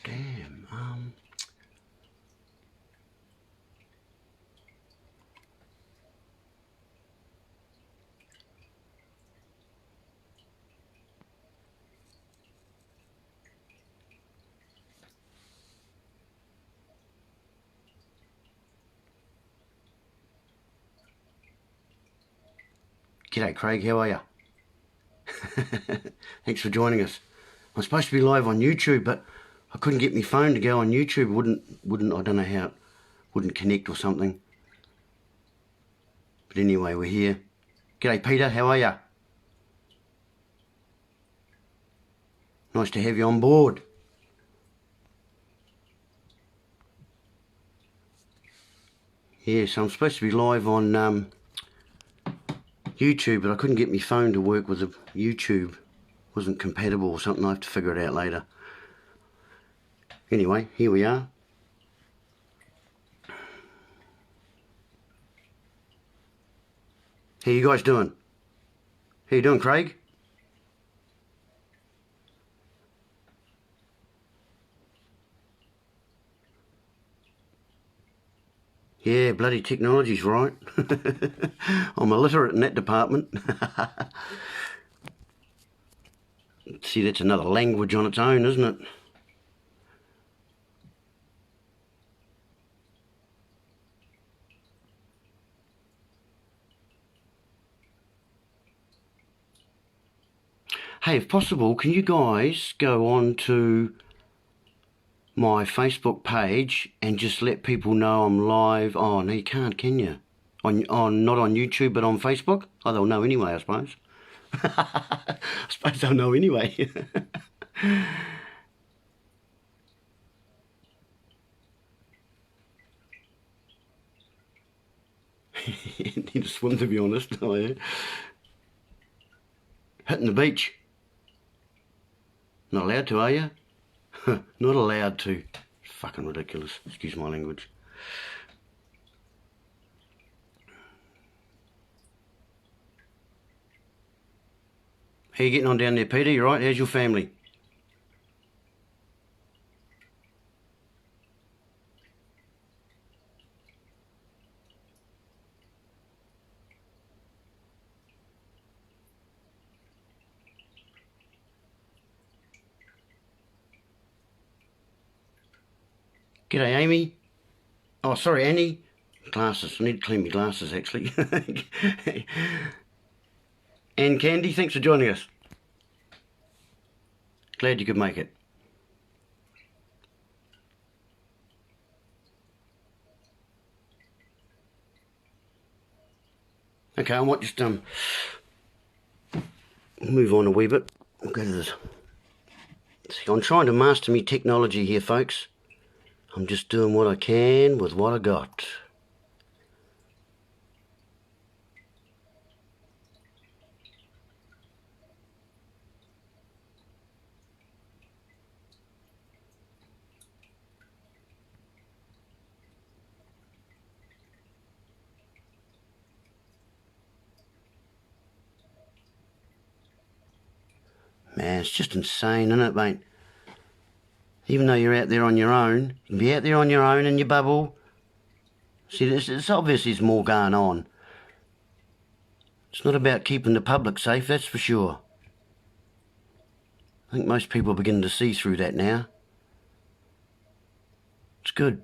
Damn. G'day Craig, how are you? Thanks for joining us. I'm supposed to be live on YouTube, but I couldn't get my phone to go on YouTube. Wouldn't I don't know how it wouldn't connect or something. But anyway, we're here. G'day Peter, how are you? Nice to have you on board. Yeah, so I'm supposed to be live on YouTube, but I couldn't get my phone to work with the YouTube. It wasn't compatible or something. I have to figure it out later. Anyway, here we are. How you guys doing? How you doing, Craig? Yeah, bloody technology's right. I'm illiterate in that department. See, that's another language on its own, isn't it? Hey, if possible, can you guys go on to my Facebook page and just let people know I'm live? Oh, no, you can't, can you? On not on YouTube, but on Facebook? Oh, they'll know anyway, I suppose. I suppose they'll know anyway. Need to swim, to be honest. Oh, yeah. Hitting the beach. Not allowed to, are you? Not allowed to. It's fucking ridiculous. Excuse my language. How you getting on down there, Peter? You right? How's your family? G'day, Amy. Oh, sorry, Annie. Glasses. I need to clean my glasses, actually. And Candy, thanks for joining us. Glad you could make it. Okay, I might just move on a wee bit. We'll go to this. See, I'm trying to master me technology here, folks. I'm just doing what I can with what I got. Man, it's just insane, isn't it, mate? Even though you're out there on your own, you can be out there on your own in your bubble. See, it's obviously there's more going on. It's not about keeping the public safe, that's for sure. I think most people are beginning to see through that now. It's good.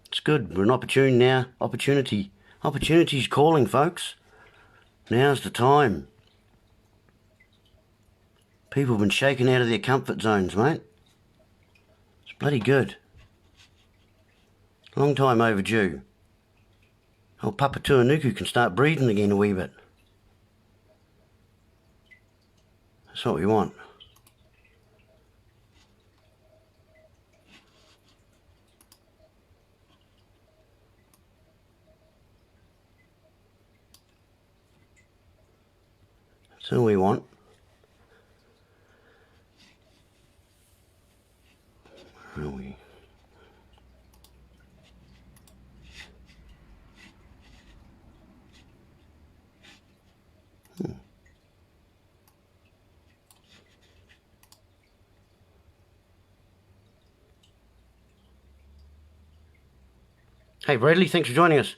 It's good. We're an opportune now. Opportunity's calling, folks. Now's the time. People have been shaken out of their comfort zones, mate. It's bloody good. Long time overdue. Old Papa Tuanuku can start breathing again a wee bit. That's what we want. That's all we want. Where are we? Hey Bradley, thanks for joining us.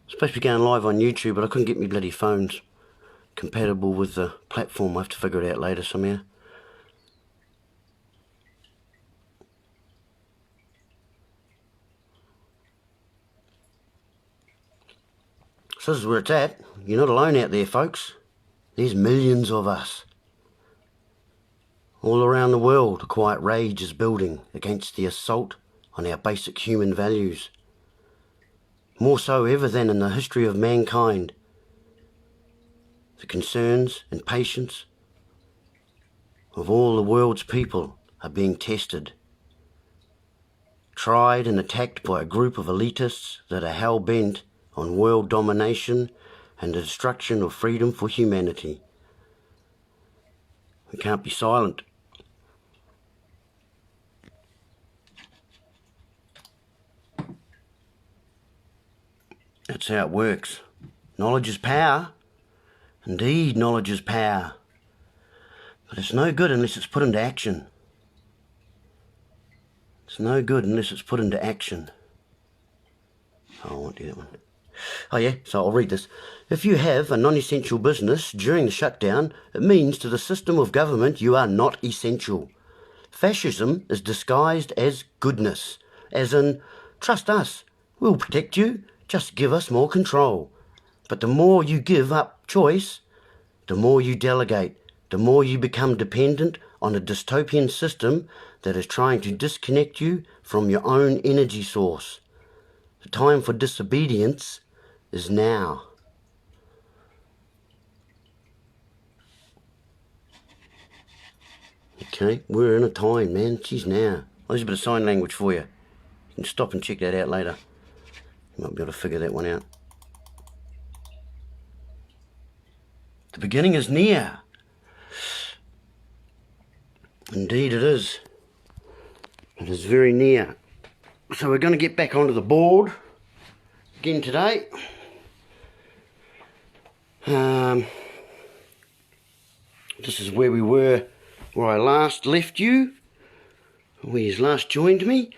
Supposed to be going live on YouTube, but I couldn't get my bloody phones compatible with the platform. I have to figure it out later somehow. So this is where it's at. You're not alone out there, folks. There's millions of us. All around the world, a quiet rage is building against the assault on our basic human values. More so ever than in the history of mankind. The concerns and patience of all the world's people are being tested, tried and attacked by a group of elitists that are hell-bent on world domination and the destruction of freedom for humanity. We can't be silent. That's how it works. Knowledge is power. Indeed, knowledge is power. But it's no good unless it's put into action. It's no good unless it's put into action. Oh, I won't do that one. Oh yeah, so I'll read this. If you have a non-essential business during the shutdown, it means to the system of government you are not essential. Fascism is disguised as goodness, as in, trust us, we'll protect you, just give us more control. But the more you give up choice, the more you delegate, the more you become dependent on a dystopian system that is trying to disconnect you from your own energy source. The time for disobedience is now. Okay, we're in a time, man. Geez, now. Oh, there's a bit of sign language for you. You can stop and check that out later. You might be able to figure that one out. The beginning is near. Indeed it is. It is very near. So we're going to get back onto the board again today. This is where we were, where I last left you, where you last joined me.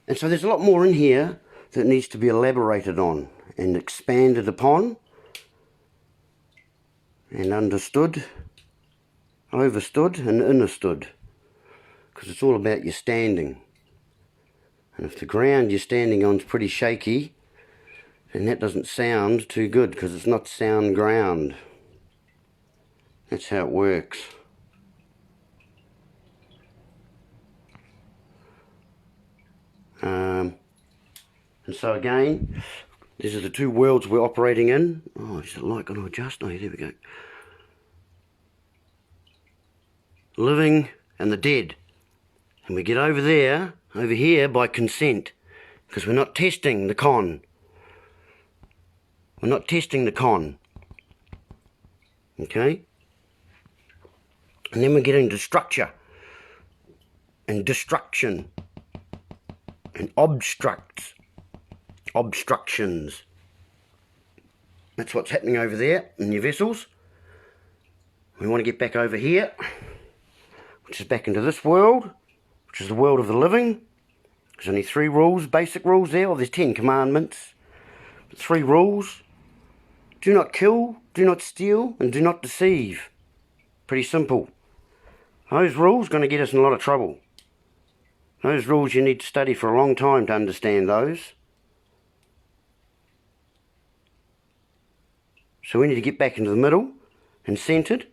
And so there's a lot more in here that needs to be elaborated on and expanded upon and understood, overstood and understood, because it's all about your standing. And if the ground you're standing on is pretty shaky, then that doesn't sound too good, because it's not sound ground. That's how it works. And so again, these are the two worlds we're operating in. Oh, is the light going to adjust? Oh, there we go. Living and the dead. And we get over there, over here, by consent. Because we're not testing the con. We're not testing the con. Okay? And then we're getting to structure. And destruction. And obstructions. That's what's happening over there in your vessels. We want to get back over here, which is back into this world, which is the world of the living. There's only 3 rules, basic rules there. Well, there's 10 commandments, but 3 rules. Do not kill, do not steal, and do not deceive. Pretty simple. Those rules are going to get us in a lot of trouble. Those rules you need to study for a long time to understand those. So we need to get back into the middle and centred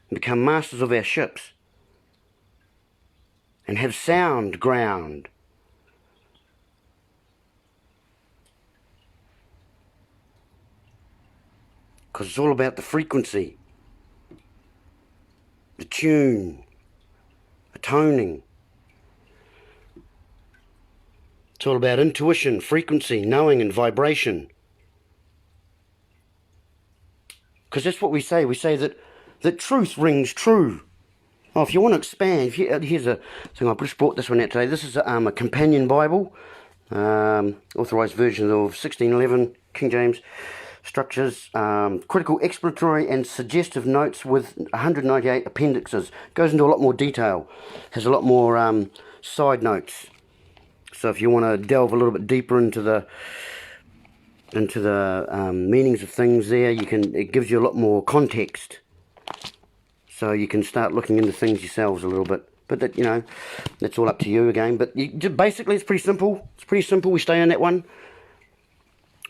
and become masters of our ships and have sound ground. Because it's all about the frequency, the tune, the toning. It's all about intuition, frequency, knowing and vibration. Because that's what we say. We say that truth rings true. Oh, if you want to expand, here's a thing. I just brought this one out today. This is a companion Bible, authorised version of 1611, King James structures, critical explanatory and suggestive notes with 198 appendixes. Goes into a lot more detail, has a lot more side notes. So if you want to delve a little bit deeper into the meanings of things there, you can. It gives you a lot more context, so you can start looking into things yourselves a little bit. But that, you know, that's all up to you again. But basically, it's pretty simple. It's pretty simple. We stay in that one.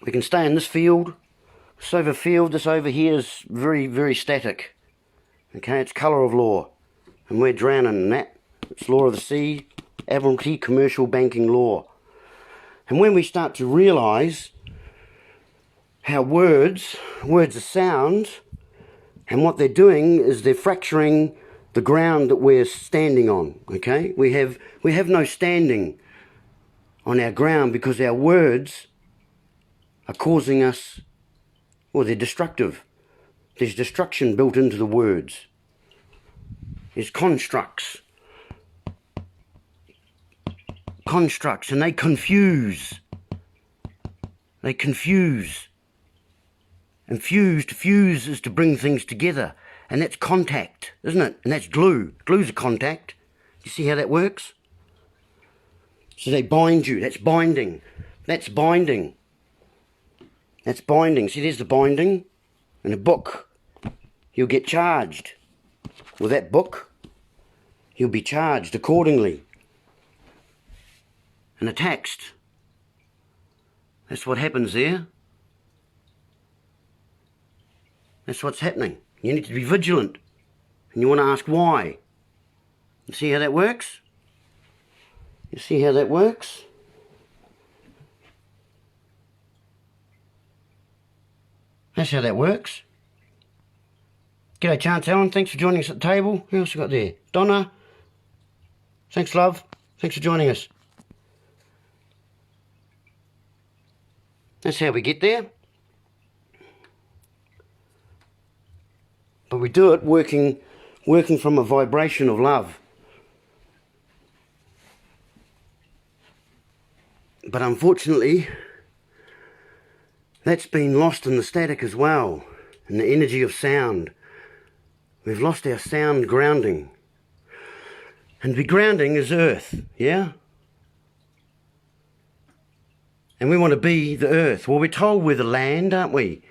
We can stay in this field. This over field, this over here is very, very static. Okay, it's colour of law. And we're drowning in that. It's law of the sea, Admiralty, commercial banking law. And when we start to realise how words are sound, and what they're doing is they're fracturing the ground that we're standing on, okay? We have no standing on our ground because our words are causing us, well, they're destructive. There's destruction built into the words. There's constructs, and they confuse. They confuse. And to fuse is to bring things together. And that's contact, isn't it? And that's glue. Glue's a contact. You see how that works? So they bind you. That's binding. That's binding. That's binding. See, there's the binding. In a book, you'll get charged. With that book, you'll be charged accordingly. And a taxed. That's what happens there. That's what's happening. You need to be vigilant. And you want to ask why. You see how that works? You see how that works? That's how that works. G'day, Chance Allen. Thanks for joining us at the table. Who else we got there? Donna. Thanks, love. Thanks for joining us. That's how we get there. But we do it working from a vibration of love. But unfortunately, that's been lost in the static as well, in the energy of sound. We've lost our sound grounding. And the grounding is earth, yeah? And we want to be the earth. Well, we're told we're the land, aren't we?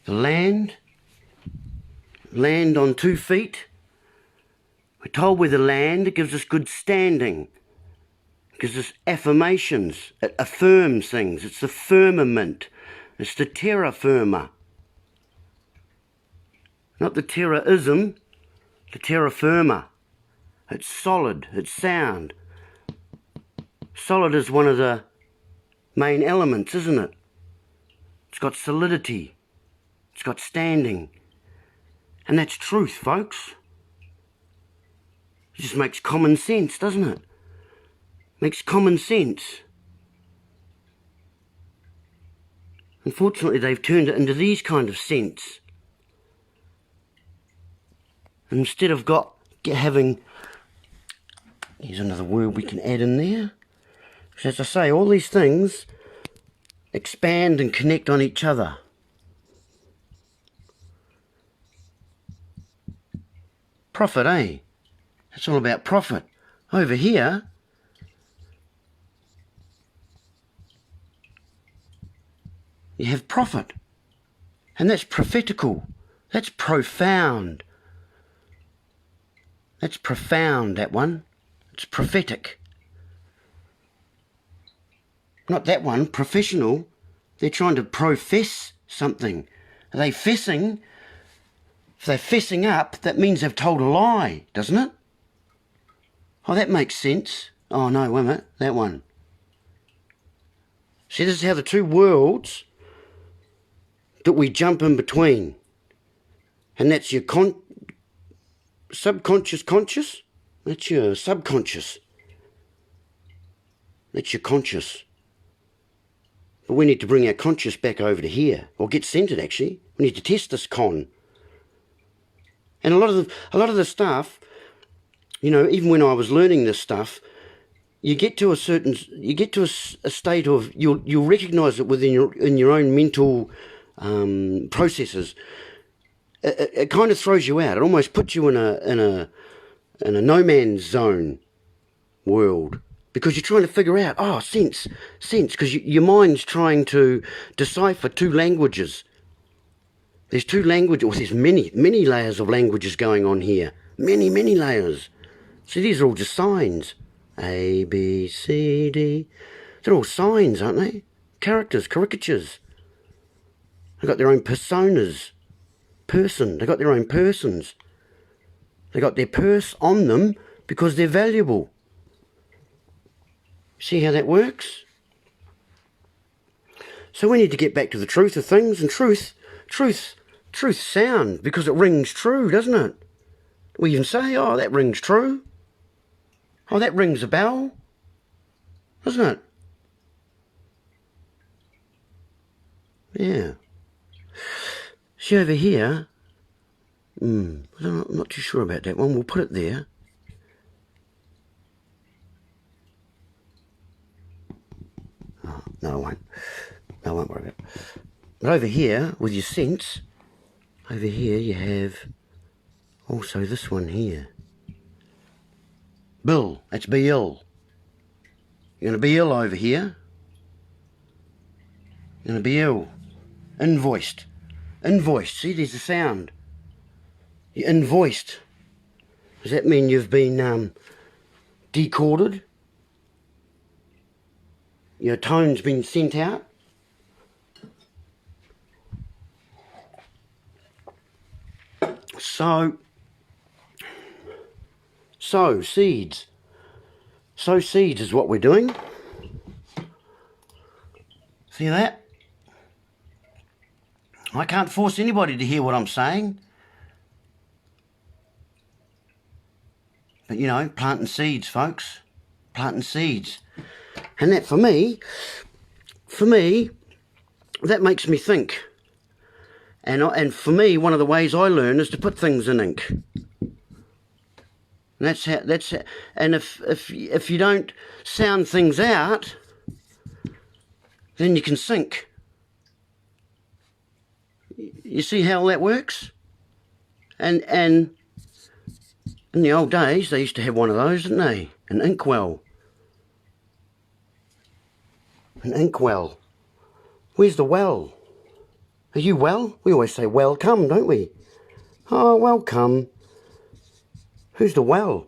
The land on 2 feet. We're told we're the land. It gives us good standing. It gives us affirmations. It affirms things. It's the firmament. It's the terra firma. Not the terrorism, the terra firma. It's solid. It's sound. Solid is one of the main elements, isn't it? It's got solidity. It's got standing. And that's truth, folks. It just makes common sense, doesn't it? Makes common sense. Unfortunately, they've turned it into these kind of sense. Instead of having, here's another word we can add in there. As I say, all these things expand and connect on each other. Profit, eh? It's all about profit. Over here, you have profit. And that's prophetical. That's profound. That's profound, that one. It's prophetic. Not that one, professional. They're trying to profess something. Are they fessing? If they're fessing up, that means they've told a lie, doesn't it? Oh, that makes sense. Oh, no, wait a minute. That one. See, this is how the two worlds that we jump in between. And that's your subconscious conscious. That's your subconscious. That's your conscious. But we need to bring our conscious back over to here, or get centered actually. We need to test this con. And a lot of the stuff, you know, even when I was learning this stuff, you get to a state of you'll recognise it within your own mental processes, it kind of throws you out. It almost puts you in a no man's zone world, because you're trying to figure out, sense, because your mind's trying to decipher two languages. There's two languages, or there's many layers of languages going on here. Many layers. See, these are all just signs. A, B, C, D. They're all signs, aren't they? Characters, caricatures. They've got their own personas. They've got their own persons. They've got their purse on them because they're valuable. See how that works? So we need to get back to the truth of things, and truth's sound because it rings true, doesn't it? We even say, that rings true. That rings a bell, doesn't it? Yeah. See over here, I'm not too sure about that one. We'll put it there. No, I won't. No, I won't worry about it. But over here, with your sense, over here you have also this one here. Bill, that's BL. You're going to BL over here. You're going to BL. Invoiced. See, there's a sound. You're invoiced. Does that mean you've been decoded? Your tone's been sent out? So seeds. Sow seeds is what we're doing. See that? I can't force anybody to hear what I'm saying. But, planting seeds, folks. Planting seeds. And that, for me, that makes me think. And for me, one of the ways I learn is to put things in ink. And that's how. And if you don't sound things out, then you can sink. You see how that works? And in the old days, they used to have one of those, didn't they? An inkwell. An inkwell. Where's the well? Are you well? We always say welcome, don't we? Oh, welcome. Who's the well?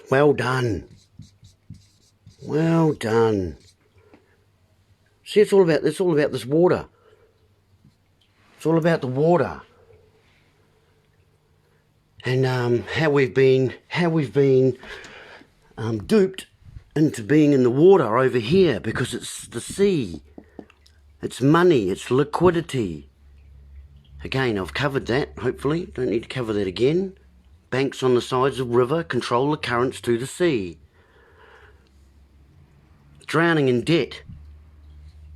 Well done. Well done. See, it's all about this water. It's all about the water. And how we've been duped into being in the water over here, because it's the sea. It's money, it's liquidity. Again, I've covered that, hopefully. Don't need to cover that again. Banks on the sides of river control the currents to the sea. Drowning in debt.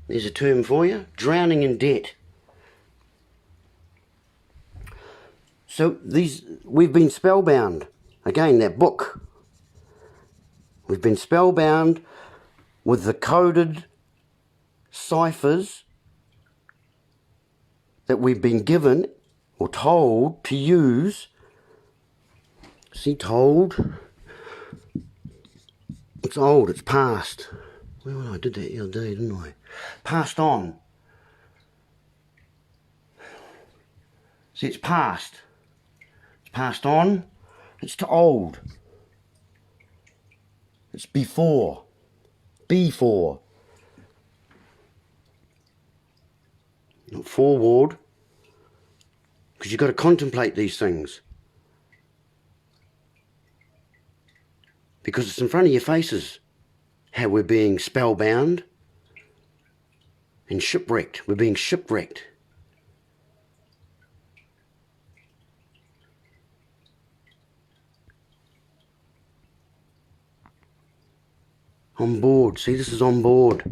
There's a term for you. Drowning in debt. So we've been spellbound. Again, that book. We've been spellbound with the coded ciphers that we've been given or told to use. See, told. It's old, it's past. Well, I did that the other day, didn't I? Passed on. See, it's past. It's passed on. It's to old. It's before. Before. Not forward. Because you've got to contemplate these things. Because it's in front of your faces how we're being spellbound and shipwrecked. We're being shipwrecked. On board. See, this is on board.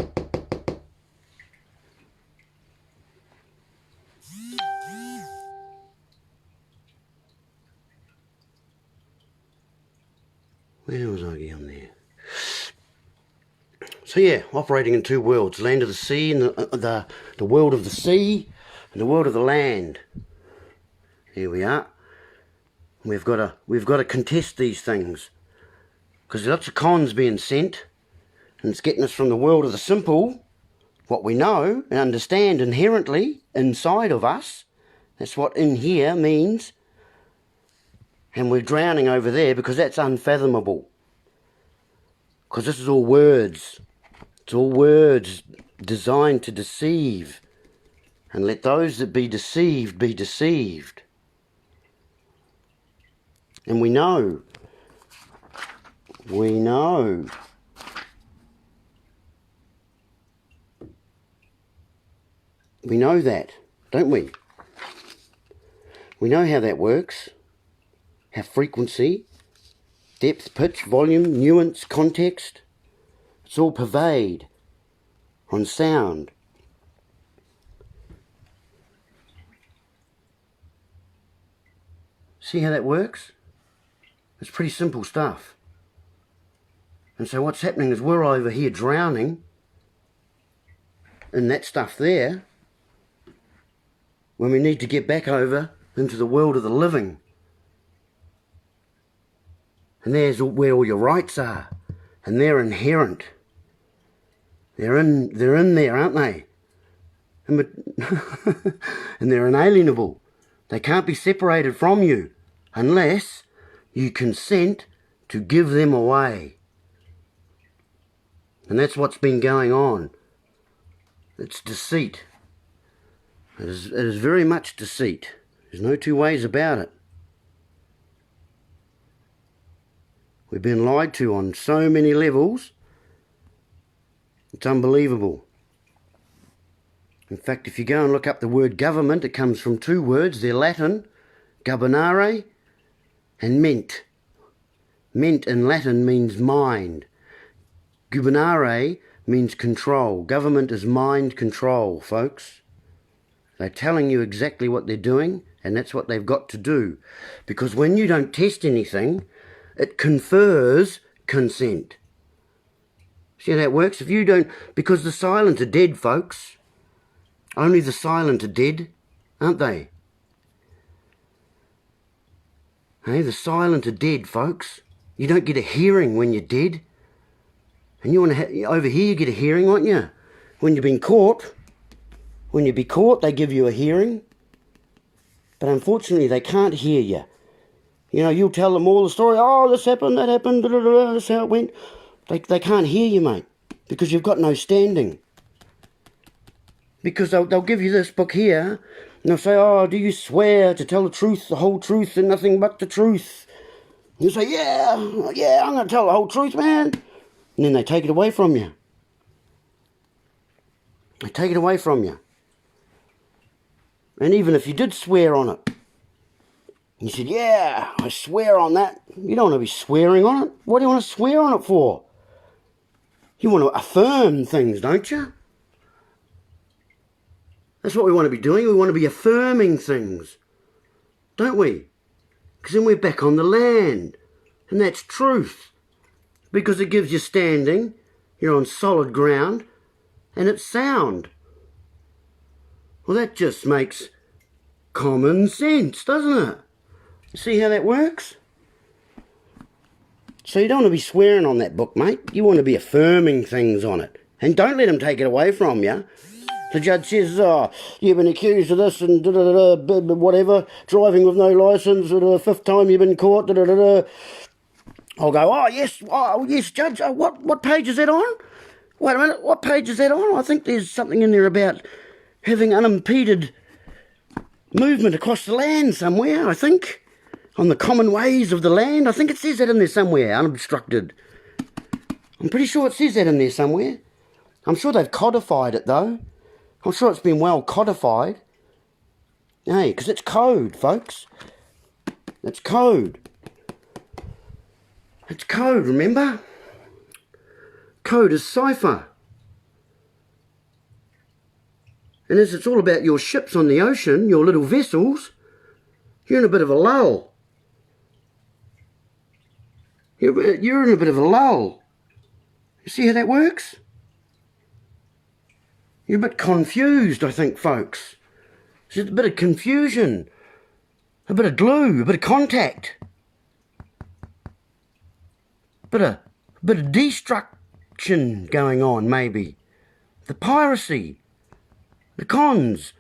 Where was I on there? So yeah, operating in two worlds, land of the sea and the world of the sea and the world of the land. Here we are. We've got to contest these things, because there's lots of cons being sent, and it's getting us from the world of the simple, what we know and understand inherently inside of us. That's what in here means. And we're drowning over there because that's unfathomable. Because this is all words. It's all words designed to deceive. And let those that be deceived be deceived. And we know. We know. We know that, don't we? We know how that works. How frequency, depth, pitch, volume, nuance, context, it's all pervade on sound. See how that works? It's pretty simple stuff. And so what's happening is we're over here drowning in that stuff there, when we need to get back over into the world of the living. And there's where all your rights are. And they're inherent. They're in there, aren't they? And they're inalienable. They can't be separated from you unless you consent to give them away. And that's what's been going on. It's deceit. It is very much deceit. There's no two ways about it. We've been lied to on so many levels. It's unbelievable. In fact, if you go and look up the word government, it comes from two words. They're Latin, governare and ment. Ment in Latin means mind. Gubernare means control. Government is mind control, folks. They're telling you exactly what they're doing, and that's what they've got to do. Because when you don't test anything, it confers consent. See how that works? If you don't, because the silent are dead, folks. Only the silent are dead, aren't they? Hey, the silent are dead, folks. You don't get a hearing when you're dead. And you want to over here you get a hearing, won't you? When you've been caught. When you be caught, they give you a hearing. But unfortunately, they can't hear you. You know, you'll tell them all the story. Oh, this happened, that happened, da, da, da, that's how it went. They can't hear you, mate, because you've got no standing. Because they'll give you this book here, and they'll say, oh, do you swear to tell the truth, the whole truth, and nothing but the truth? And you say, yeah, I'm going to tell the whole truth, man. And then they take it away from you. They take it away from you. And even if you did swear on it, and you said, yeah, I swear on that. You don't want to be swearing on it. What do you want to swear on it for? You want to affirm things, don't you? That's what we want to be doing. We want to be affirming things, don't we? Because then we're back on the land. And that's truth. Because it gives you standing. You're on solid ground. And it's sound. Well, that just makes common sense, doesn't it? You see how that works? So you don't want to be swearing on that book, mate. You want to be affirming things on it. And don't let them take it away from you. The judge says, oh, you've been accused of this and whatever, driving with no licence, the fifth time you've been caught, I'll go, oh, yes, Judge, what page is that on? Wait a minute, what page is that on? I think there's something in there about having unimpeded movement across the land somewhere, I think. On the common ways of the land. I think it says that in there somewhere, unobstructed. I'm pretty sure it says that in there somewhere. I'm sure they've codified it, though. I'm sure it's been well codified. Hey, because it's code, folks. It's code. It's code, remember? Code is cipher. And as it's all about your ships on the ocean, your little vessels, you're in a bit of a lull. You're in a bit of a lull. You see how that works? You're a bit confused, I think, folks. There's a bit of confusion, a bit of glue, a bit of contact, a bit of destruction going on, maybe. The piracy, the cons,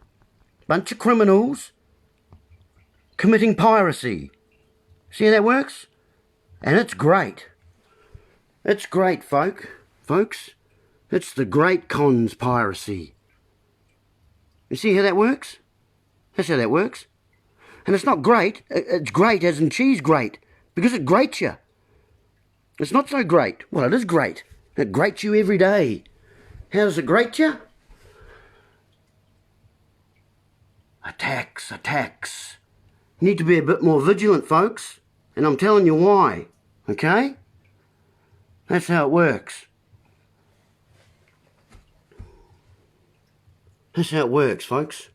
bunch of criminals committing piracy. See how that works? And it's great. It's great, folks. It's the great cons piracy. You see how that works? That's how that works. And it's not great. It's great as in cheese grate, because it grates you. It's not so great. Well, it is great. It grates you every day. How does it grate you? Attacks. You need to be a bit more vigilant, folks. And I'm telling you why. Okay? That's how it works. That's how it works, folks.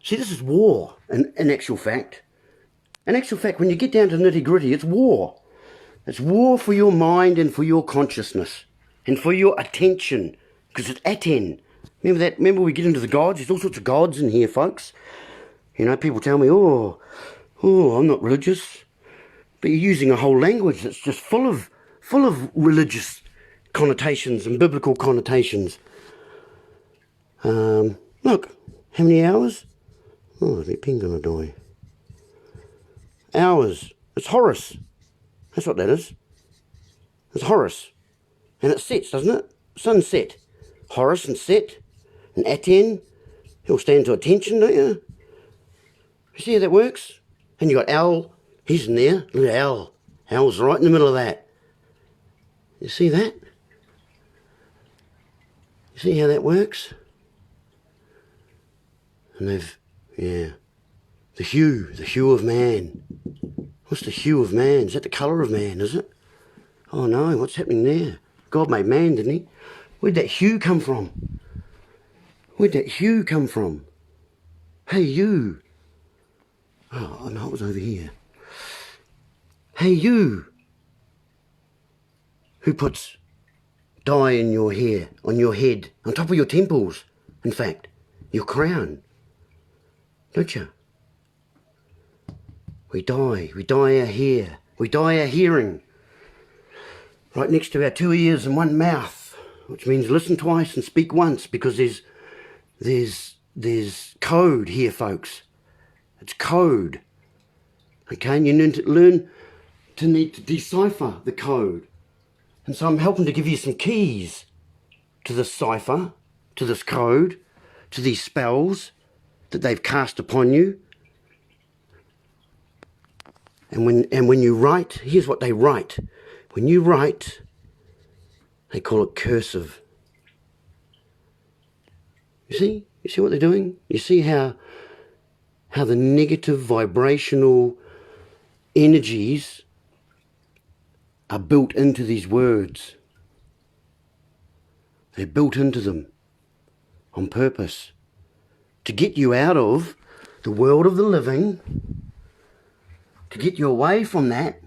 See, this is war, in actual fact. In actual fact, when you get down to nitty-gritty, it's war. It's war for your mind and for your consciousness. And for your attention. Because it's aten. Remember that? Remember we get into the gods? There's all sorts of gods in here, folks. You know, people tell me, oh, I'm not religious. But you're using a whole language that's just full of religious connotations and biblical connotations. Look, how many hours? Oh, the pen's gonna die. Hours. It's Horus. That's what that is. It's Horus. And it sets, doesn't it? Sunset. Horus and set. And Aten. He'll stand to attention, don't you? You see how that works? And you got Al. He's in there. Look at Al. Al's right in the middle of that. You see that? You see how that works? And they've, yeah. The hue of man. What's the hue of man? Is that the colour of man, is it? Oh no, what's happening there? God made man, didn't he? Where'd that hue come from? Where'd that hue come from? Hey, you. Oh, no, it was over here. Hey, you. Who puts dye in your hair, on your head, on top of your temples, in fact, your crown. Don't you? We dye our hair, we dye our hearing. Right next to our 2 ears and 1 mouth, which means listen twice and speak once, because there's code here, folks. It's code. Okay, and you need to decipher the code. And so I'm helping to give you some keys to this cipher, to this code, to these spells that they've cast upon you. And when you write, here's what they write. When you write, they call it cursive. You see what they're doing? You see how the negative vibrational energies are built into these words. They're built into them on purpose to get you out of the world of the living, to get you away from that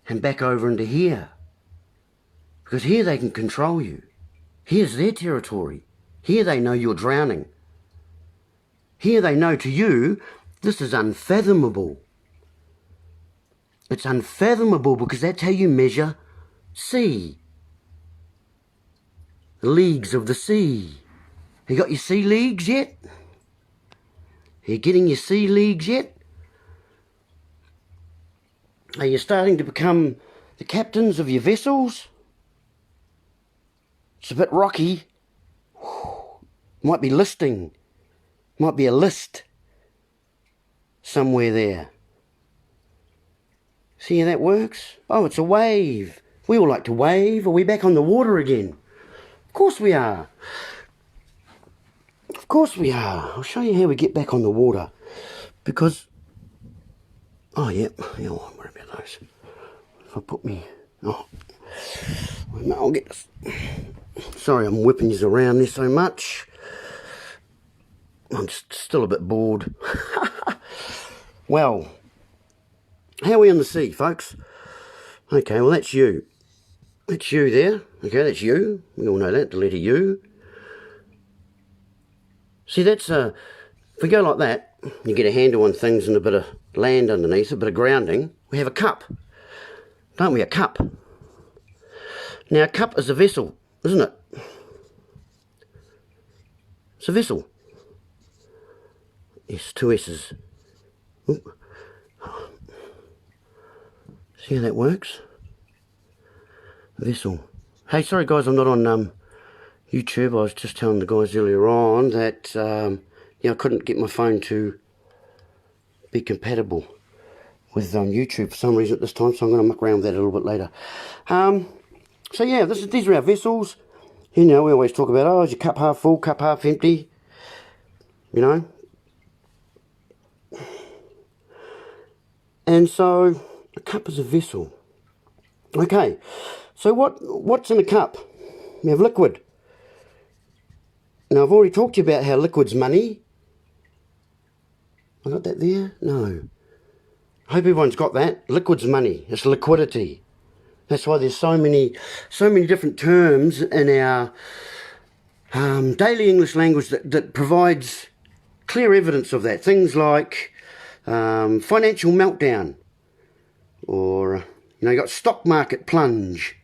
and back over into here. Because here they can control you. Here's their territory. Here they know you're drowning. Here they know to you, this is unfathomable. It's unfathomable because that's how you measure sea. The leagues of the sea. You got your sea leagues yet? Are you getting your sea leagues yet? Are you starting to become the captains of your vessels? It's a bit rocky. Might be listing. Might be a list somewhere there. See how that works? Oh, it's a wave. We all like to wave. Are we back on the water again? Of course we are. Of course we are. I'll show you how we get back on the water. Because, oh yeah, I'll worry about those. If I put me, I'll get this. Sorry, I'm whipping you around there so much. I'm still a bit bored. Well, how are we on the sea, folks? Okay, well that's you. That's you there. Okay, that's U. We all know that, the letter U. See, that's, if we go like that, you get a handle on things and a bit of land underneath, a bit of grounding. We have a cup, don't we? A cup. Now, a cup is a vessel, isn't it? It's a vessel. Yes, two S's. Ooh. See how that works? Vessel. Hey, sorry guys, I'm not on YouTube. I was just telling the guys earlier on that I couldn't get my phone to be compatible with YouTube for some reason at this time, so I'm going to muck around with that a little bit later. So yeah, these are our vessels. You know, we always talk about, oh, is your cup half full, cup half empty? You know? And so, a cup is a vessel. Okay, so what's in a cup? We have liquid. Now, I've already talked to you about how liquid's money. I got that there? No. I hope everyone's got that. Liquid's money. It's liquidity. That's why there's so many different terms in our daily English language that provides clear evidence of that. Things like financial meltdown, or you got stock market plunge.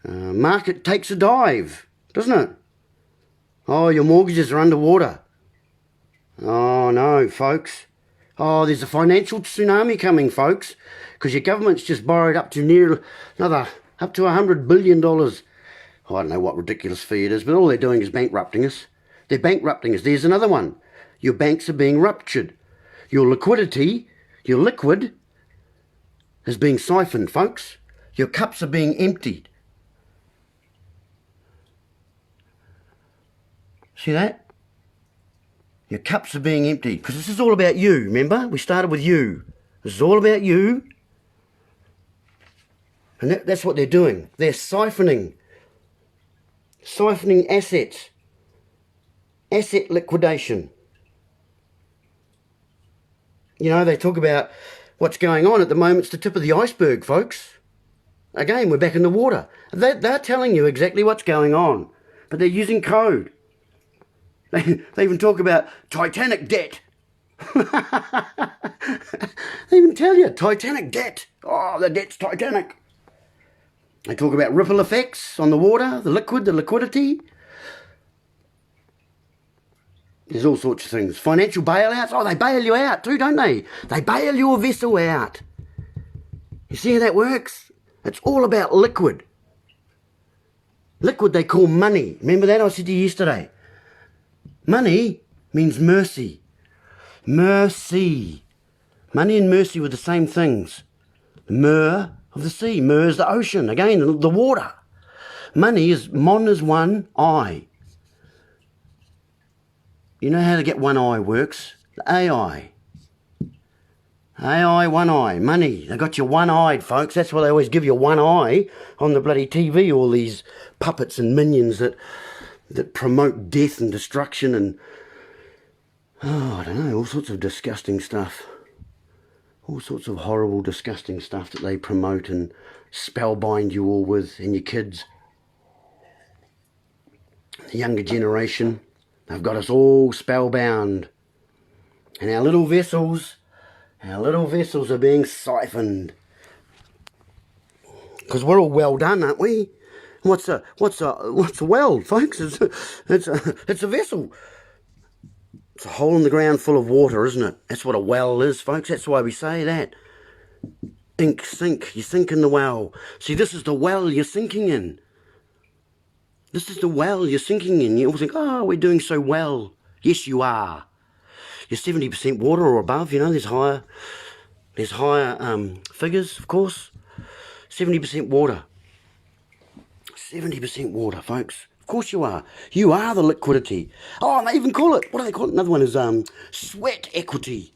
Market takes a dive, doesn't it? Oh, your mortgages are underwater. Oh no, folks. Oh, there's a financial tsunami coming, folks, because your government's just borrowed up to $100 billion. Oh, I don't know what ridiculous fee it is, but all they're doing is bankrupting us. They're bankrupting us. There's another one. Your banks are being ruptured. Your liquidity, your liquid, is being siphoned, folks. Your cups are being emptied. See that? Your cups are being emptied. Because this is all about you, remember? We started with you. This is all about you. And that's what they're doing. They're siphoning assets. Asset liquidation. You know, they talk about what's going on at the moment. It's the tip of the iceberg, folks. Again, we're back in the water. They're telling you exactly what's going on. But they're using code. They even talk about Titanic debt. They even tell you, Titanic debt. Oh, the debt's Titanic. They talk about ripple effects on the water, the liquid, the liquidity. There's all sorts of things. Financial bailouts. Oh, they bail you out too, don't they? They bail your vessel out. You see how that works? It's all about liquid. Liquid they call money. Remember that I said to you yesterday? Money means mercy. Mercy. Money and mercy were the same things. Mer of the sea. Mer is the ocean. Again, the water. Money is, mon is one, I. You know how to get one eye works? The AI. AI, one eye. Money. They got you one-eyed, folks. That's why they always give you one eye on the bloody TV. All these puppets and minions that promote death and destruction and, I don't know, all sorts of disgusting stuff. All sorts of horrible, disgusting stuff that they promote and spellbind you all with and your kids. The younger generation, they've got us all spellbound. And our little vessels are being siphoned. Because we're all well done, aren't we? What's a well, folks? It's a vessel. It's a hole in the ground full of water, isn't it? That's what a well is, folks. That's why we say that. Sink. You sink in the well. See, this is the well you're sinking in. This is the well you're sinking in. You all think, oh, we're doing so well. Yes, you are. You're 70% water or above. You know, there's higher figures, of course. 70% water. 70% water, folks. Of course you are. You are the liquidity. Oh, and they even call it, what do they call it? Another one is sweat equity.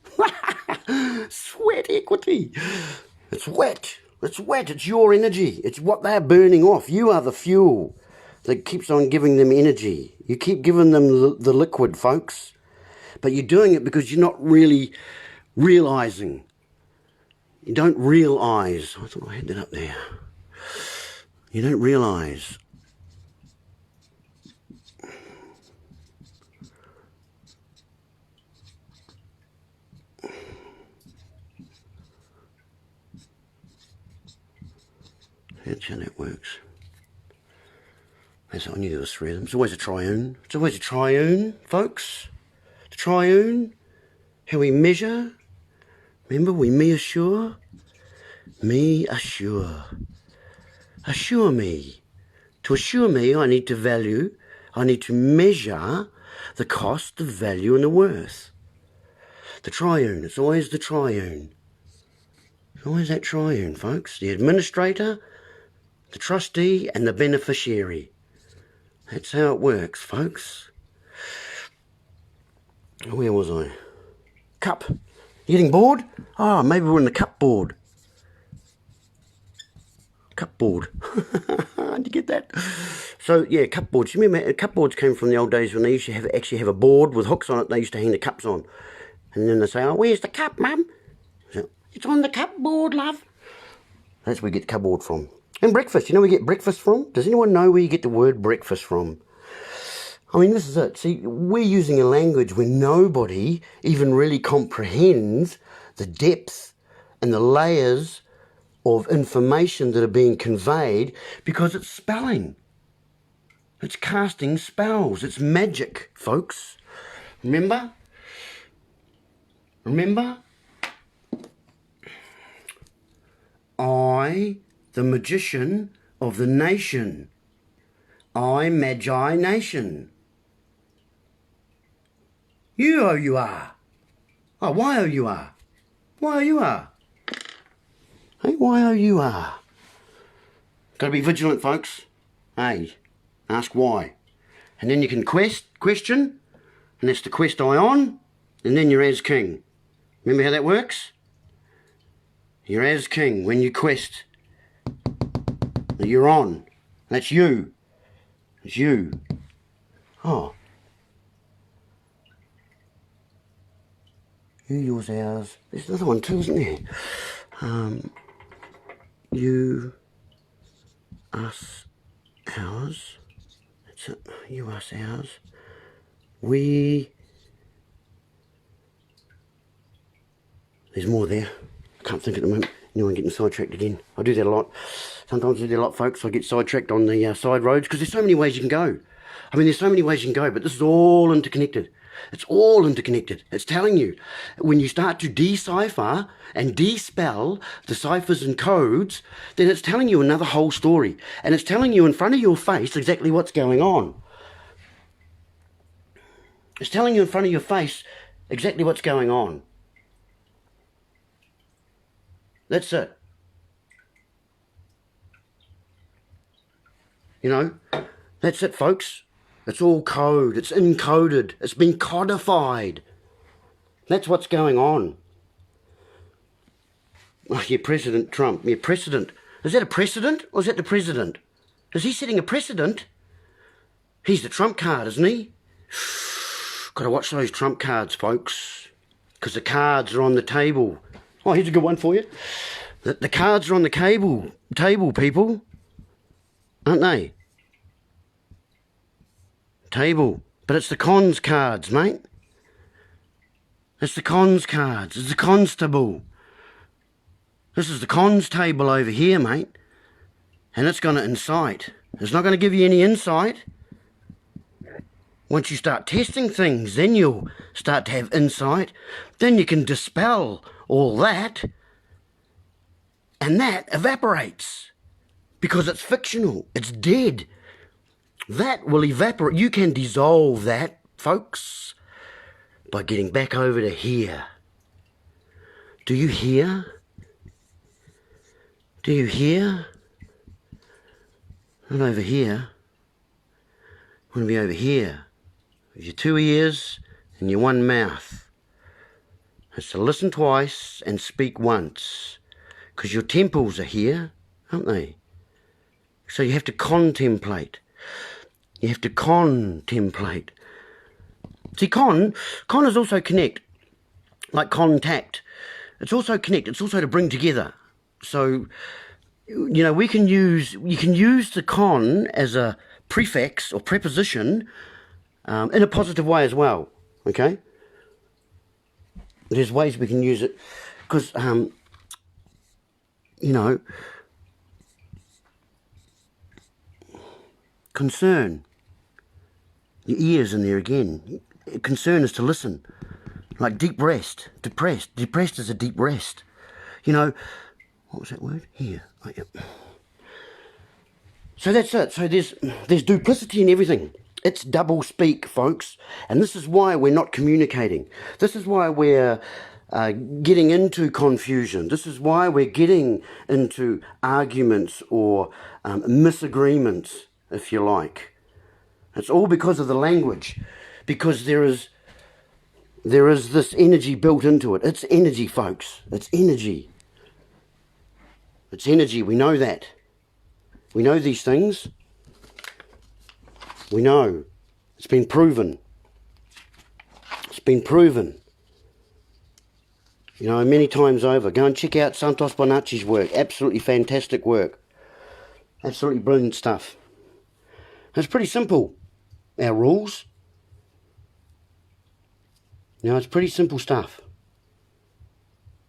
Sweat equity. It's wet. It's wet. It's your energy. It's what they're burning off. You are the fuel that keeps on giving them energy. You keep giving them the liquid, folks. But you're doing it because you're not really realising. You don't realise. I thought I had that up there. You don't realise that's how that works. I knew there was three of them. It's always a triune. It's always a triune, folks. The triune. How we measure. Remember, we me assure. Me assure. Assure me. To assure me, I need to value. I need to measure the cost, the value, and the worth. The triune. It's always the triune. It's always that triune, folks. The administrator, the trustee, and the beneficiary. That's how it works, folks. Where was I? Cup. You getting bored? Oh, maybe we're in the cup board. Cupboard. Did you get that? So, yeah, cupboards. You remember, cupboards came from the old days when they used to actually have a board with hooks on it. They used to hang the cups on. And then they say, oh, where's the cup, Mum? So, it's on the cupboard, love. That's where we get cupboard from. And breakfast. You know where we get breakfast from? Does anyone know where you get the word breakfast from? I mean, this is it. See, we're using a language where nobody even really comprehends the depth and the layers of information that are being conveyed because it's spelling. It's casting spells. It's magic, folks. Remember? Remember? I, the magician of the nation. I, Magi Nation. You, oh, you are. Oh, why, oh, you are. Why, oh, you are. Hey, why, oh, you are. Got to be vigilant, folks. Hey, ask why. And then you can question, and that's the quest eye on, and then you're as king. Remember how that works? You're as king when you quest. You're on. That's you. It's you. Oh. You, yours, ours. There's another one too, isn't there? You, us, ours. That's it. You, us, ours. We. There's more there. I can't think at the moment. You know, I'm getting sidetracked again. I do that a lot. Sometimes I do that a lot, folks. I get sidetracked on the side roads because there's so many ways you can go. I mean, there's so many ways you can go, but this is all interconnected. It's all interconnected. It's telling you, when you start to decipher and despell the ciphers and codes, then it's telling you another whole story. And it's telling you in front of your face exactly what's going on. It's telling you in front of your face exactly what's going on. That's it. You know, that's it, folks. It's all code. It's encoded. It's been codified. That's what's going on. Oh, yeah, President Trump. Yeah, precedent. Is that a precedent or is that the president? Is he setting a precedent? He's the trump card, isn't he? Got to watch those trump cards, folks, because the cards are on the table. Oh, here's a good one for you. The cards are on the table, people, aren't they? Table. But it's the cons cards, mate. It's the cons cards. It's the constable. This is the cons table over here, mate. And it's going to incite. It's not going to give you any insight. Once you start testing things, then you'll start to have insight. Then you can dispel all that. And that evaporates. Because it's fictional. It's dead. That will evaporate. You can dissolve that, folks, by getting back over to here. Do you hear? Do you hear? Not over here. I want to be over here. With your two ears and your one mouth. It's to listen twice and speak once. Because your temples are here, aren't they? So you have to contemplate. You have to contemplate. See, con is also connect, like contact. It's also connect. It's also to bring together. So you know, you can use the con as a prefix or preposition in a positive way as well, okay? There's ways we can use it because, you know, concern, your ears in there again. Concern is to listen, like deep rest, depressed is a deep rest. You know, what was that word? Here. Oh, yep. So that's it. So there's duplicity in everything. It's double speak, folks. And this is why we're not communicating. This is why we're getting into confusion. This is why we're getting into arguments or misagreements, if you like. It's all because of the language. Because there is this energy built into it. It's energy, folks. It's energy. It's energy. We know that. We know these things. We know. It's been proven. It's been proven. You know, many times over. Go and check out Santos Bonacci's work. Absolutely fantastic work. Absolutely brilliant stuff. It's pretty simple, our rules. You know, it's pretty simple stuff.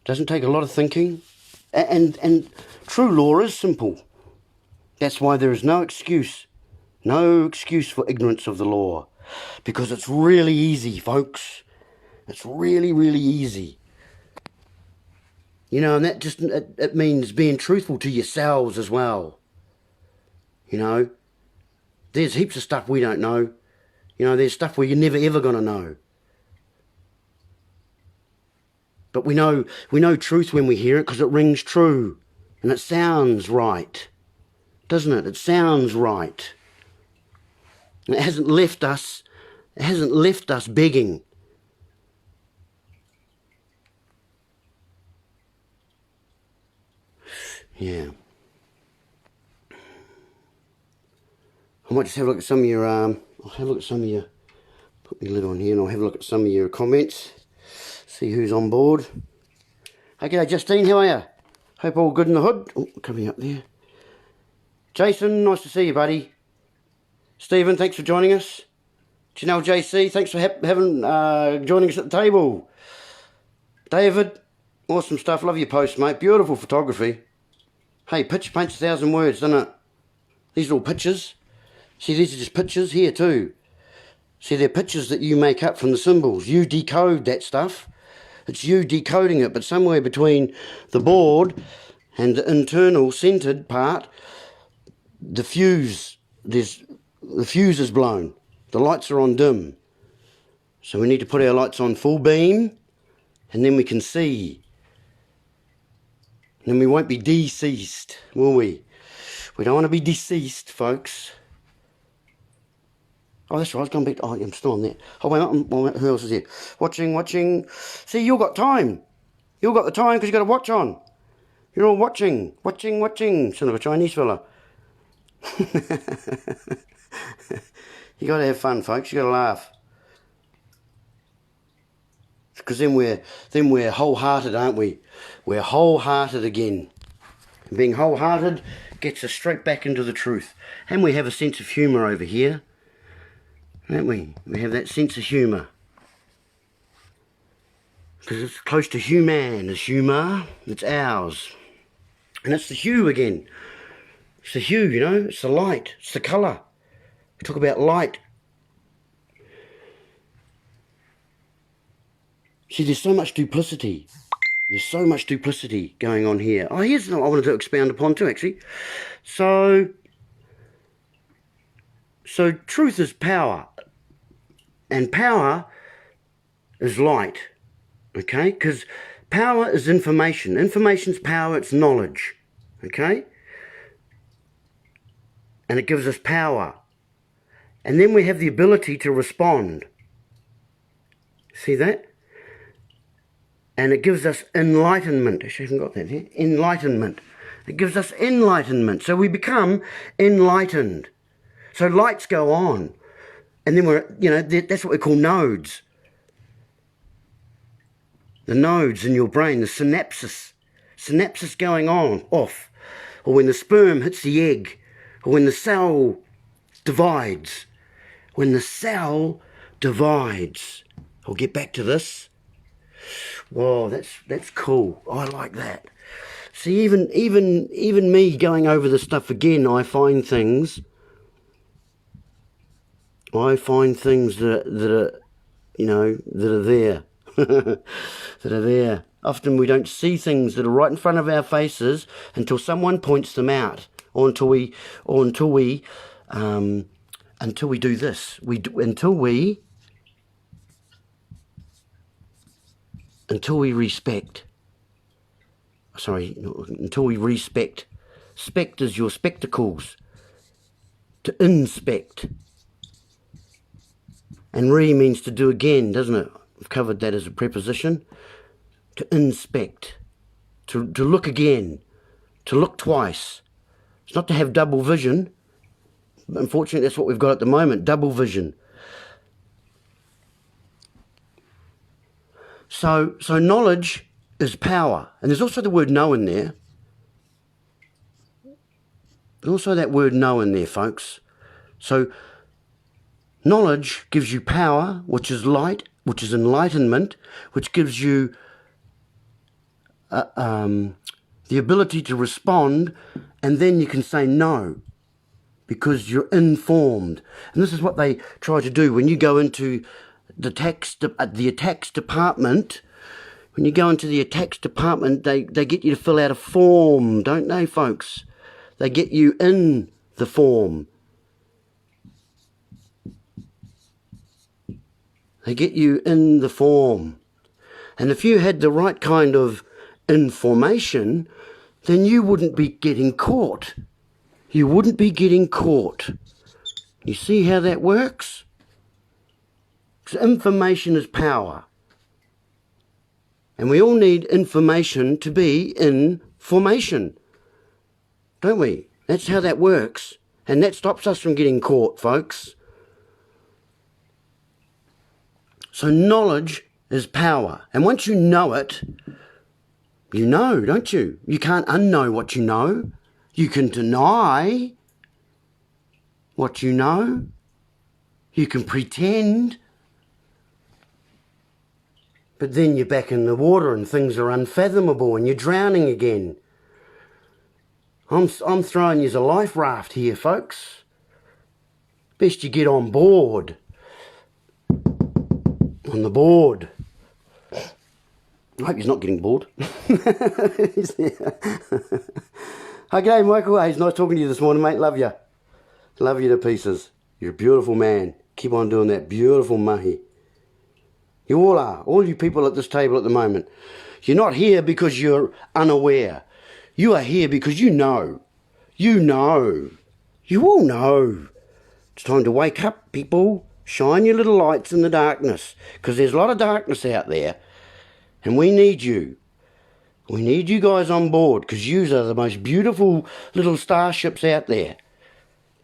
Doesn't take a lot of thinking. And true law is simple. That's why there is no excuse for ignorance of the law, because it's really easy, folks. It's really, really easy. You know, and that just, it means being truthful to yourselves as well. You know, there's heaps of stuff we don't know. You know, there's stuff where you're never ever going to know. But we know truth when we hear it because it rings true and it sounds right. Doesn't it? It sounds right. And it hasn't left us begging. Yeah. I might just have a look at some of your I'll have a look at some of your, put my lid on here and I'll have a look at some of your comments. See who's on board. Hey, g'day Justine, how are you? Hope all good in the hood. Oh, coming up there. Jason, nice to see you, buddy. Stephen, thanks for joining us. Janelle JC, thanks for joining us at the table. David, awesome stuff. Love your posts, mate. Beautiful photography. Hey, picture paints 1,000 words, doesn't it? These are all pictures. See, these are just pictures here too. See, they're pictures that you make up from the symbols. You decode that stuff. It's you decoding it, but somewhere between the board and the internal centered part, the fuse is blown. The lights are on dim. So we need to put our lights on full beam, and then we can see. And then we won't be deceased, will we? We don't want to be deceased, folks. Oh, that's right, it's gone back. Oh, I'm still on there. Oh, wait, who else is here? Watching. See, you've got time. You've got the time because you've got a watch on. You're all watching. Son of a Chinese fella. You got to have fun, folks. You got to laugh. Because then we're wholehearted, aren't we? We're wholehearted again. And being wholehearted gets us straight back into the truth. And we have a sense of humour over here. Don't we? We have that sense of humour. Because it's close to human as humour. It's ours. And it's the hue again. It's the hue, you know. It's the light. It's the colour. We talk about light. See, there's so much duplicity. There's so much duplicity going on here. Oh, here's what I wanted to expound upon too, actually. So truth is power. And power is light. Okay? Because power is information. Information's power, it's knowledge. Okay? And it gives us power. And then we have the ability to respond. See that? And it gives us enlightenment. Actually, I haven't got that here. Enlightenment. It gives us enlightenment. So we become enlightened. So lights go on. And then that's what we call nodes. The nodes in your brain, the synapses. Synapses going on, off. or when the sperm hits the egg, or when the cell divides. When the cell divides. I'll get back to this. Whoa, that's cool. I like that. See, even me going over the stuff again, I find things that are, you know, that are there. That are there. Often we don't see things that are right in front of our faces until someone points them out, or until we do this. Until we respect. Sorry, until we respect. Spect is your spectacles. To inspect. And means to do again, doesn't it? I've covered that as a preposition. To inspect. To look again. To look twice. It's not to have double vision. Unfortunately, that's what we've got at the moment, double vision. So knowledge is power. And there's also the word know in there. There's also that word know in there, folks. So knowledge gives you power, which is light, which is enlightenment, which gives you the ability to respond, and then you can say no, because you're informed. And this is what they try to do when you go into the attacks department. When you go into the attacks department, they get you to fill out a form, don't they, folks? They get you in the form. They get you in the form. And if you had the right kind of information, then you wouldn't be getting caught. You wouldn't be getting caught. You see how that works? Because information is power. And we all need information to be in formation. Don't we? That's how that works. And that stops us from getting caught, folks. So knowledge is power. And once you know it, you know, don't you? You can't unknow what you know. You can deny what you know. You can pretend. But then you're back in the water and things are unfathomable and you're drowning again. I'm throwing you a life raft here, folks. Best you get on board. On the board. I hope he's not getting bored. Okay, Michael. Hey, it's nice talking to you this morning, mate. Love you. Love you to pieces. You're a beautiful man. Keep on doing that beautiful mahi. You all are. All you people at this table at the moment. You're not here because you're unaware. You are here because you know. You know. You all know. It's time to wake up, people. Shine your little lights in the darkness. Because there's a lot of darkness out there. And we need you. We need you guys on board. Because you are the most beautiful little starships out there.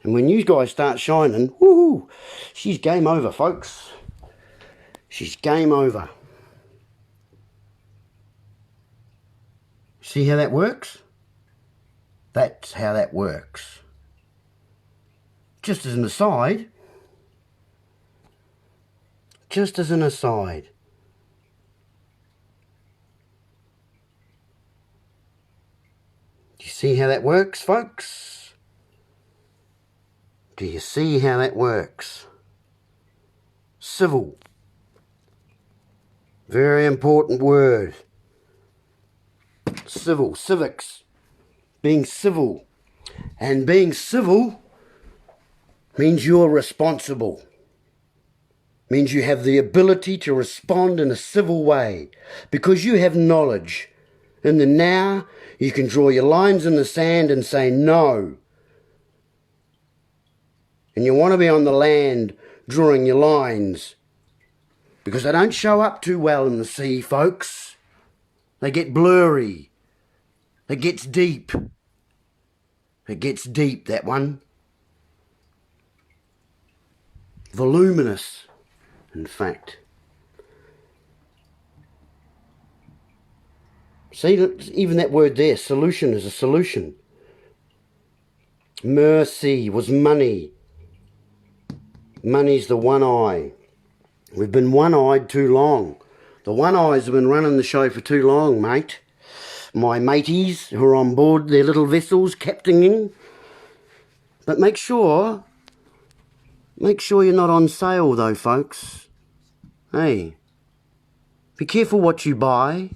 And when you guys start shining, woohoo, she's game over, folks. She's game over. See how that works? That's how that works. Just as an aside, do you see how that works, folks? Do you see how that works? Civil. Very important word. Civil, civics. Being civil. And being civil means you're responsible. Means you have the ability to respond in a civil way. Because you have knowledge. In the now, you can draw your lines in the sand and say no. And you want to be on the land drawing your lines. Because they don't show up too well in the sea, folks. They get blurry. It gets deep. It gets deep, that one. Voluminous, in fact. See, even that word there, solution, is a solution. Mercy was money. Money's the one eye. We've been one-eyed too long. The one-eyes have been running the show for too long, mate. My mateys who are on board their little vessels, captaining. But make sure you're not on sale though, folks. Hey, be careful what you buy.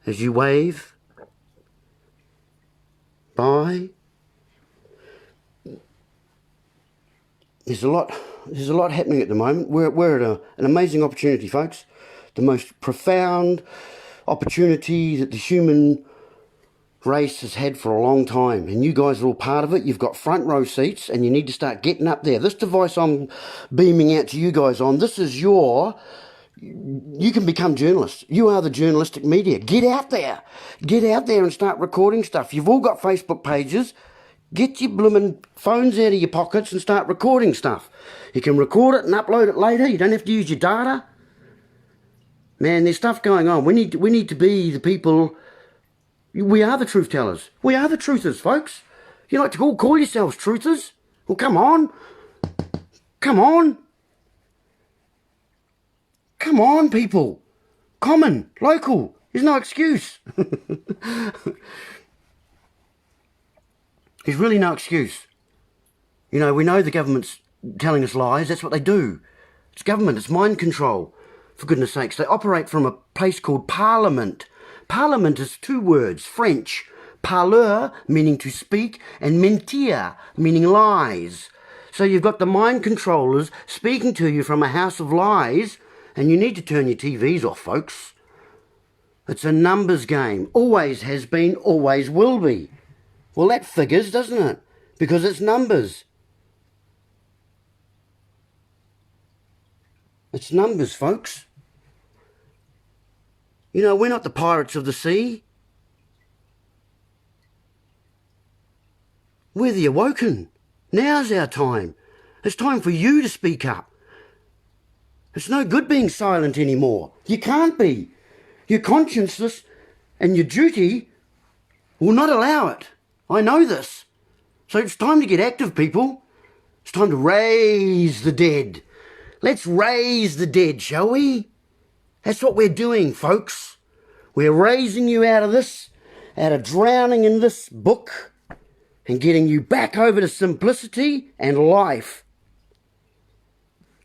As you wave, buy. There's a lot happening at the moment. We're at an amazing opportunity, folks. The most profound opportunity that the human race has had for a long time, and you guys are all part of it. You've got front row seats, and you need to start getting up there. This device I'm beaming out to you guys on, this is you can become journalists. You are the journalistic media. Get out there and start recording stuff. You've all got Facebook pages. Get your blooming phones out of your pockets and start recording stuff. You can record it and upload it later. You don't have to use your data. Man, there's stuff going on. We need to be the people. We are the truth tellers. We are the truthers, folks. You like to all call yourselves truthers? Well, come on. Come on. Come on, people. Common, local. There's no excuse. There's really no excuse. You know, we know the government's telling us lies. That's what they do. It's government. It's mind control. For goodness sakes, they operate from a place called Parliament. Parliament is two words, French. Parleur, meaning to speak, and mentir, meaning lies. So you've got the mind controllers speaking to you from a house of lies, and you need to turn your TVs off, folks. It's a numbers game. Always has been, always will be. Well, that figures, doesn't it? Because it's numbers. It's numbers, folks. You know, we're not the pirates of the sea. We're the awoken. Now's our time. It's time for you to speak up. It's no good being silent anymore. You can't be. Your conscience and your duty will not allow it. I know this. So it's time to get active, people. It's time to raise the dead. Let's raise the dead, shall we? That's what we're doing, folks. We're raising you out of this, out of drowning in this book, and getting you back over to simplicity and life.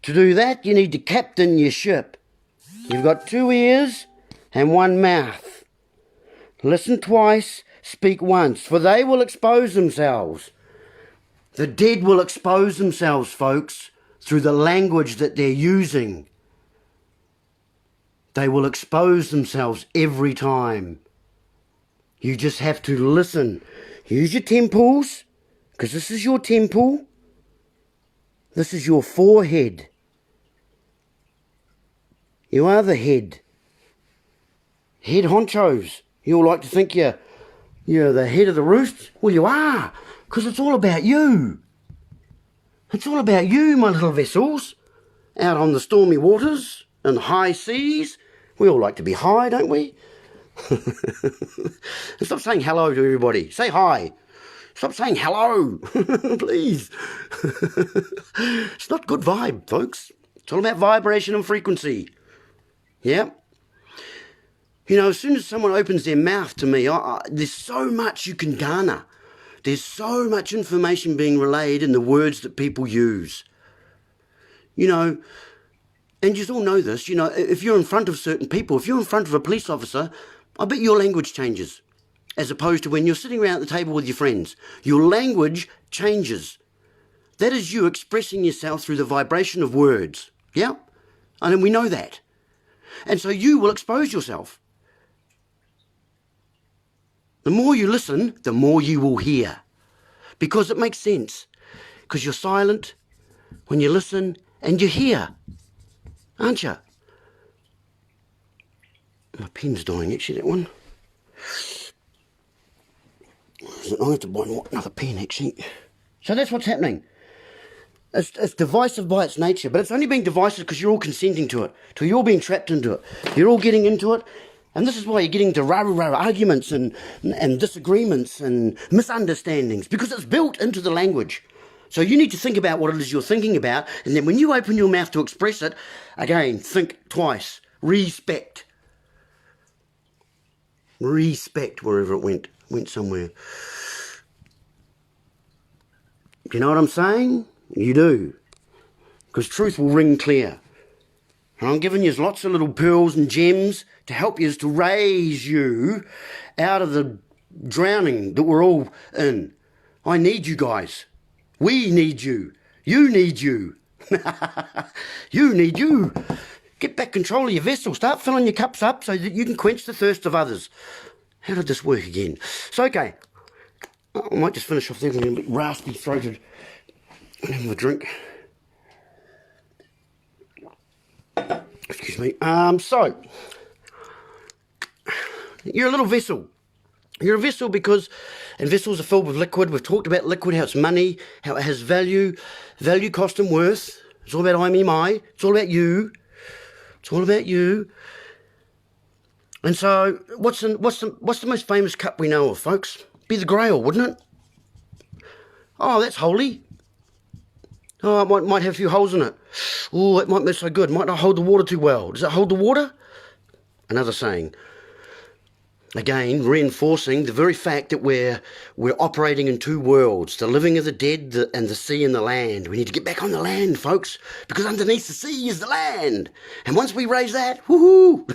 To do that, you need to captain your ship. You've got 2 ears and 1 mouth. Listen twice, speak once, for they will expose themselves. The dead will expose themselves, folks, through the language that they're using. They will expose themselves every time. You just have to listen. Use your temples, because this is your temple. This is your forehead. You are the head. Head honchos. You all like to think you're the head of the roost. Well, you are, because it's all about you. It's all about you, my little vessels, out on the stormy waters and high seas. We all like to be high, don't we? Stop saying hello to everybody. Say hi. Stop saying hello, please. It's not good vibe, folks. It's all about vibration and frequency. Yeah. You know, as soon as someone opens their mouth to me, there's so much you can garner. There's so much information being relayed in the words that people use. You know, and you all know this, you know, if you're in front of certain people, if you're in front of a police officer, I bet your language changes. As opposed to when you're sitting around at the table with your friends. Your language changes. That is you expressing yourself through the vibration of words. Yeah? And we know that. And so you will expose yourself. The more you listen, the more you will hear. Because it makes sense. Because you're silent when you listen and you hear. Aren't you? My pen's dying, actually, that one. I have to buy another pen, actually. So that's what's happening. It's divisive by its nature, but it's only being divisive because you're all consenting to it, till you're being trapped into it. You're all getting into it, And this is why you're getting into rah-rah arguments and disagreements and misunderstandings, because it's built into the language. So you need to think about what it is you're thinking about, and then when you open your mouth to express it, again, think twice. Respect. Respect wherever it went. Went somewhere. Do you know what I'm saying? You do. Because truth will ring clear. And I'm giving you lots of little pearls and gems to help you, to raise you out of the drowning that we're all in. I need you guys. We need you. You need you. You need you. Get back control of your vessel. Start filling your cups up so that you can quench the thirst of others. How did this work again? So, okay. I might just finish off there. I'm a bit raspy-throated. Have a drink. Excuse me. So, you're a little vessel. You're a vessel because, and vessels are filled with liquid. We've talked about liquid, how it's money, how it has value, cost, and worth. It's all about I, me, my. It's all about you. It's all about you. And so, what's the most famous cup we know of, folks? Be the Grail, wouldn't it? Oh, that's holy. Oh, it might have a few holes in it. Oh, it might be so good. Might not hold the water too well. Does it hold the water? Another saying. Again, reinforcing the very fact that we're operating in two worlds, the living of the dead and the sea and the land. We need to get back on the land, folks, because underneath the sea is the land. And once we raise that, woohoo!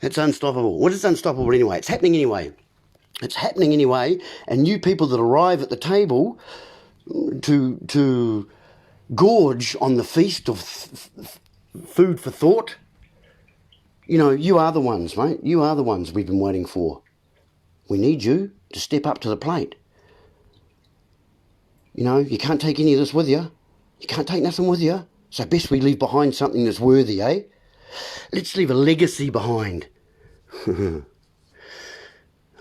It's unstoppable. Well, it's unstoppable anyway. It's happening anyway. It's happening anyway, and you people that arrive at the table to gorge on the feast of food for thought, you know, you are the ones, mate. You are the ones we've been waiting for. We need you to step up to the plate. You know, you can't take any of this with you. You can't take nothing with you. So best we leave behind something that's worthy, eh? Let's leave a legacy behind.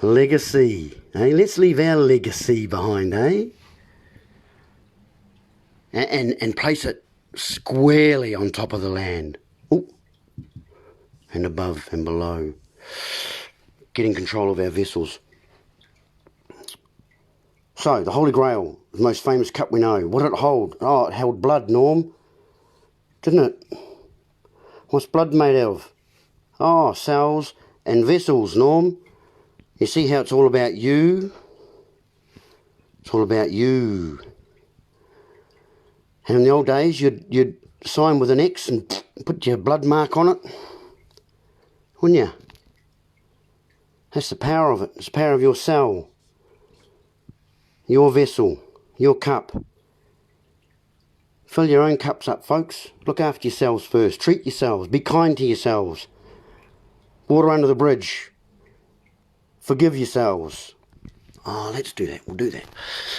Legacy, eh? Let's leave our legacy behind, eh? And place it squarely on top of the land. Ooh. And above and below. Getting control of our vessels. So, the Holy Grail, the most famous cup we know. What did it hold? Oh, it held blood, Norm. Didn't it? What's blood made of? Oh, cells and vessels, Norm. You see how it's all about you? It's all about you. And in the old days, you'd sign with an X and put your blood mark on it. Wouldn't you? That's the power of it. It's the power of your cell. Your vessel. Your cup. Fill your own cups up, folks. Look after yourselves first. Treat yourselves. Be kind to yourselves. Water under the bridge. Forgive yourselves. Oh, let's do that. We'll do that.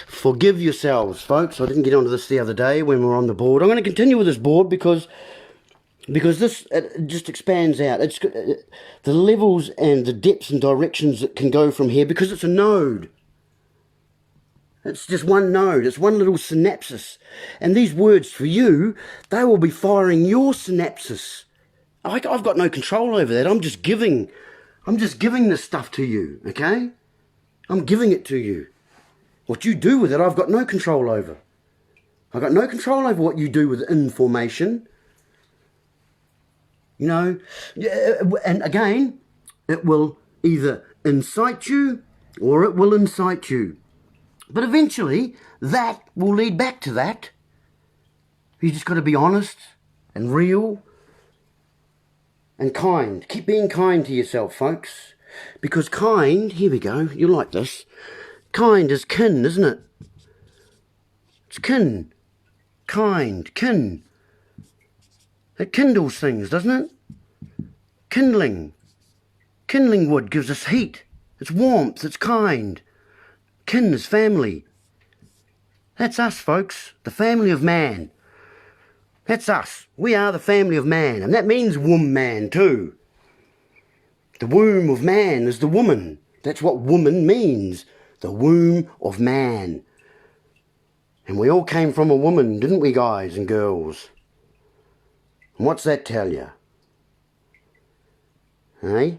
Forgive yourselves, folks. I didn't get onto this the other day when we were on the board. I'm going to continue with this board because this it just expands out. It's the levels and the depths and directions that can go from here, because it's a node. It's just one node. It's one little synapses. And these words for you, they will be firing your synapses. I've got no control over that. I'm just giving this stuff to you, okay? I'm giving it to you. What you do with it, I've got no control over. I've got no control over what you do with information. You know, and again, it will either incite you or it will incite you. But eventually, that will lead back to that. You just got to be honest and real and kind. Keep being kind to yourself, folks. Because kind, here we go, you like this. Kind is kin, isn't it? It's kin. Kind, kin. It kindles things, doesn't it? Kindling. Kindling wood gives us heat. It's warmth, it's kind. Kin is family. That's us, folks. The family of man. That's us. We are the family of man. And that means woman too. The womb of man is the woman. That's what woman means. The womb of man. And we all came from a woman, didn't we, guys and girls? And what's that tell you? Eh?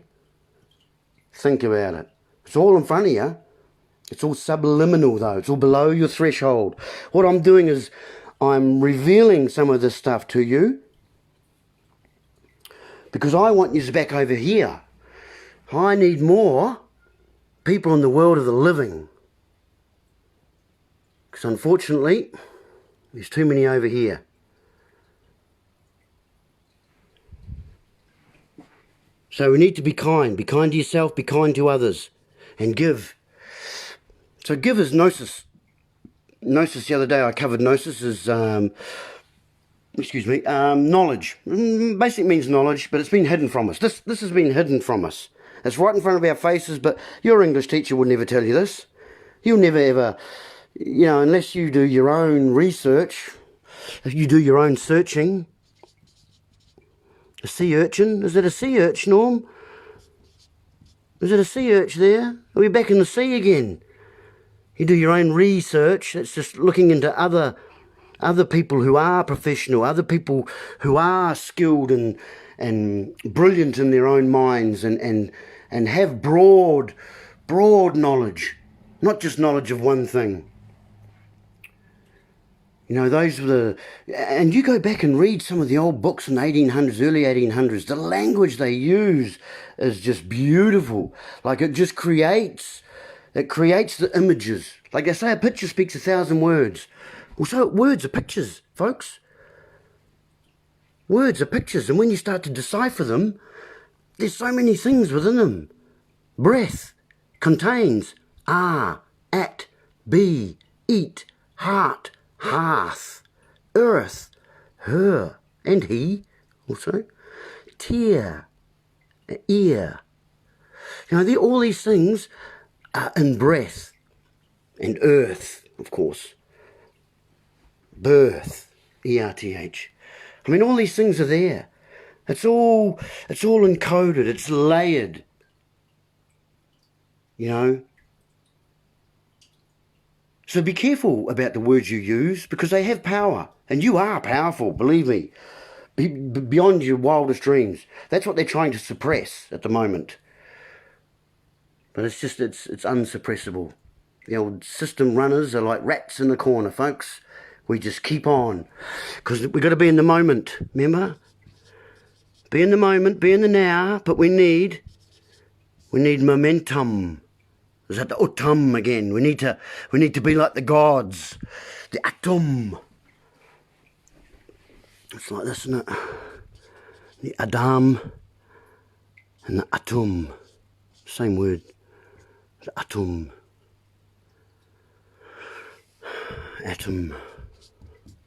Think about it. It's all in front of you. It's all subliminal though. It's all below your threshold. What I'm doing is I'm revealing some of this stuff to you because I want you back over here. I need more people in the world of the living. Because unfortunately, there's too many over here. So we need to be kind. Be kind to yourself, be kind to others, and give. So give is gnosis. Gnosis, the other day I covered gnosis as, knowledge. Basically means knowledge, but it's been hidden from us. This has been hidden from us. It's right in front of our faces, but your English teacher would never tell you this. You'll never ever, unless you do your own research, if you do your own searching. A sea urchin? Is it a sea urchin, Norm? Is it a sea urchin there? Are we back in the sea again? You do your own research. That's just looking into other people who are professional, other people who are skilled and brilliant in their own minds and have broad knowledge, not just knowledge of one thing. Those were and you go back and read some of the old books in the 1800s, early 1800s, the language they use is just beautiful. Like it creates the images. Like they say, a picture speaks 1,000 words. Well, so words are pictures, folks. Words are pictures, and when you start to decipher them, there's so many things within them. Breath contains at, be, eat, heart, hearth, earth, her, and he, also, tear, ear. All these things are in breath, and earth, of course. Birth, E-R-T-H. All these things are there. It's all encoded, it's layered. So be careful about the words you use because they have power. And you are powerful, believe me. Beyond your wildest dreams. That's what they're trying to suppress at the moment. But it's unsuppressible. The old system runners are like rats in the corner, folks. We just keep on. Because we've got to be in the moment, remember? Be in the moment, be in the now, but we need momentum. Is that the utum again? We need to be like the gods. The atom. It's like this, isn't it? The Adam and the atom. Same word. The atom. Atom.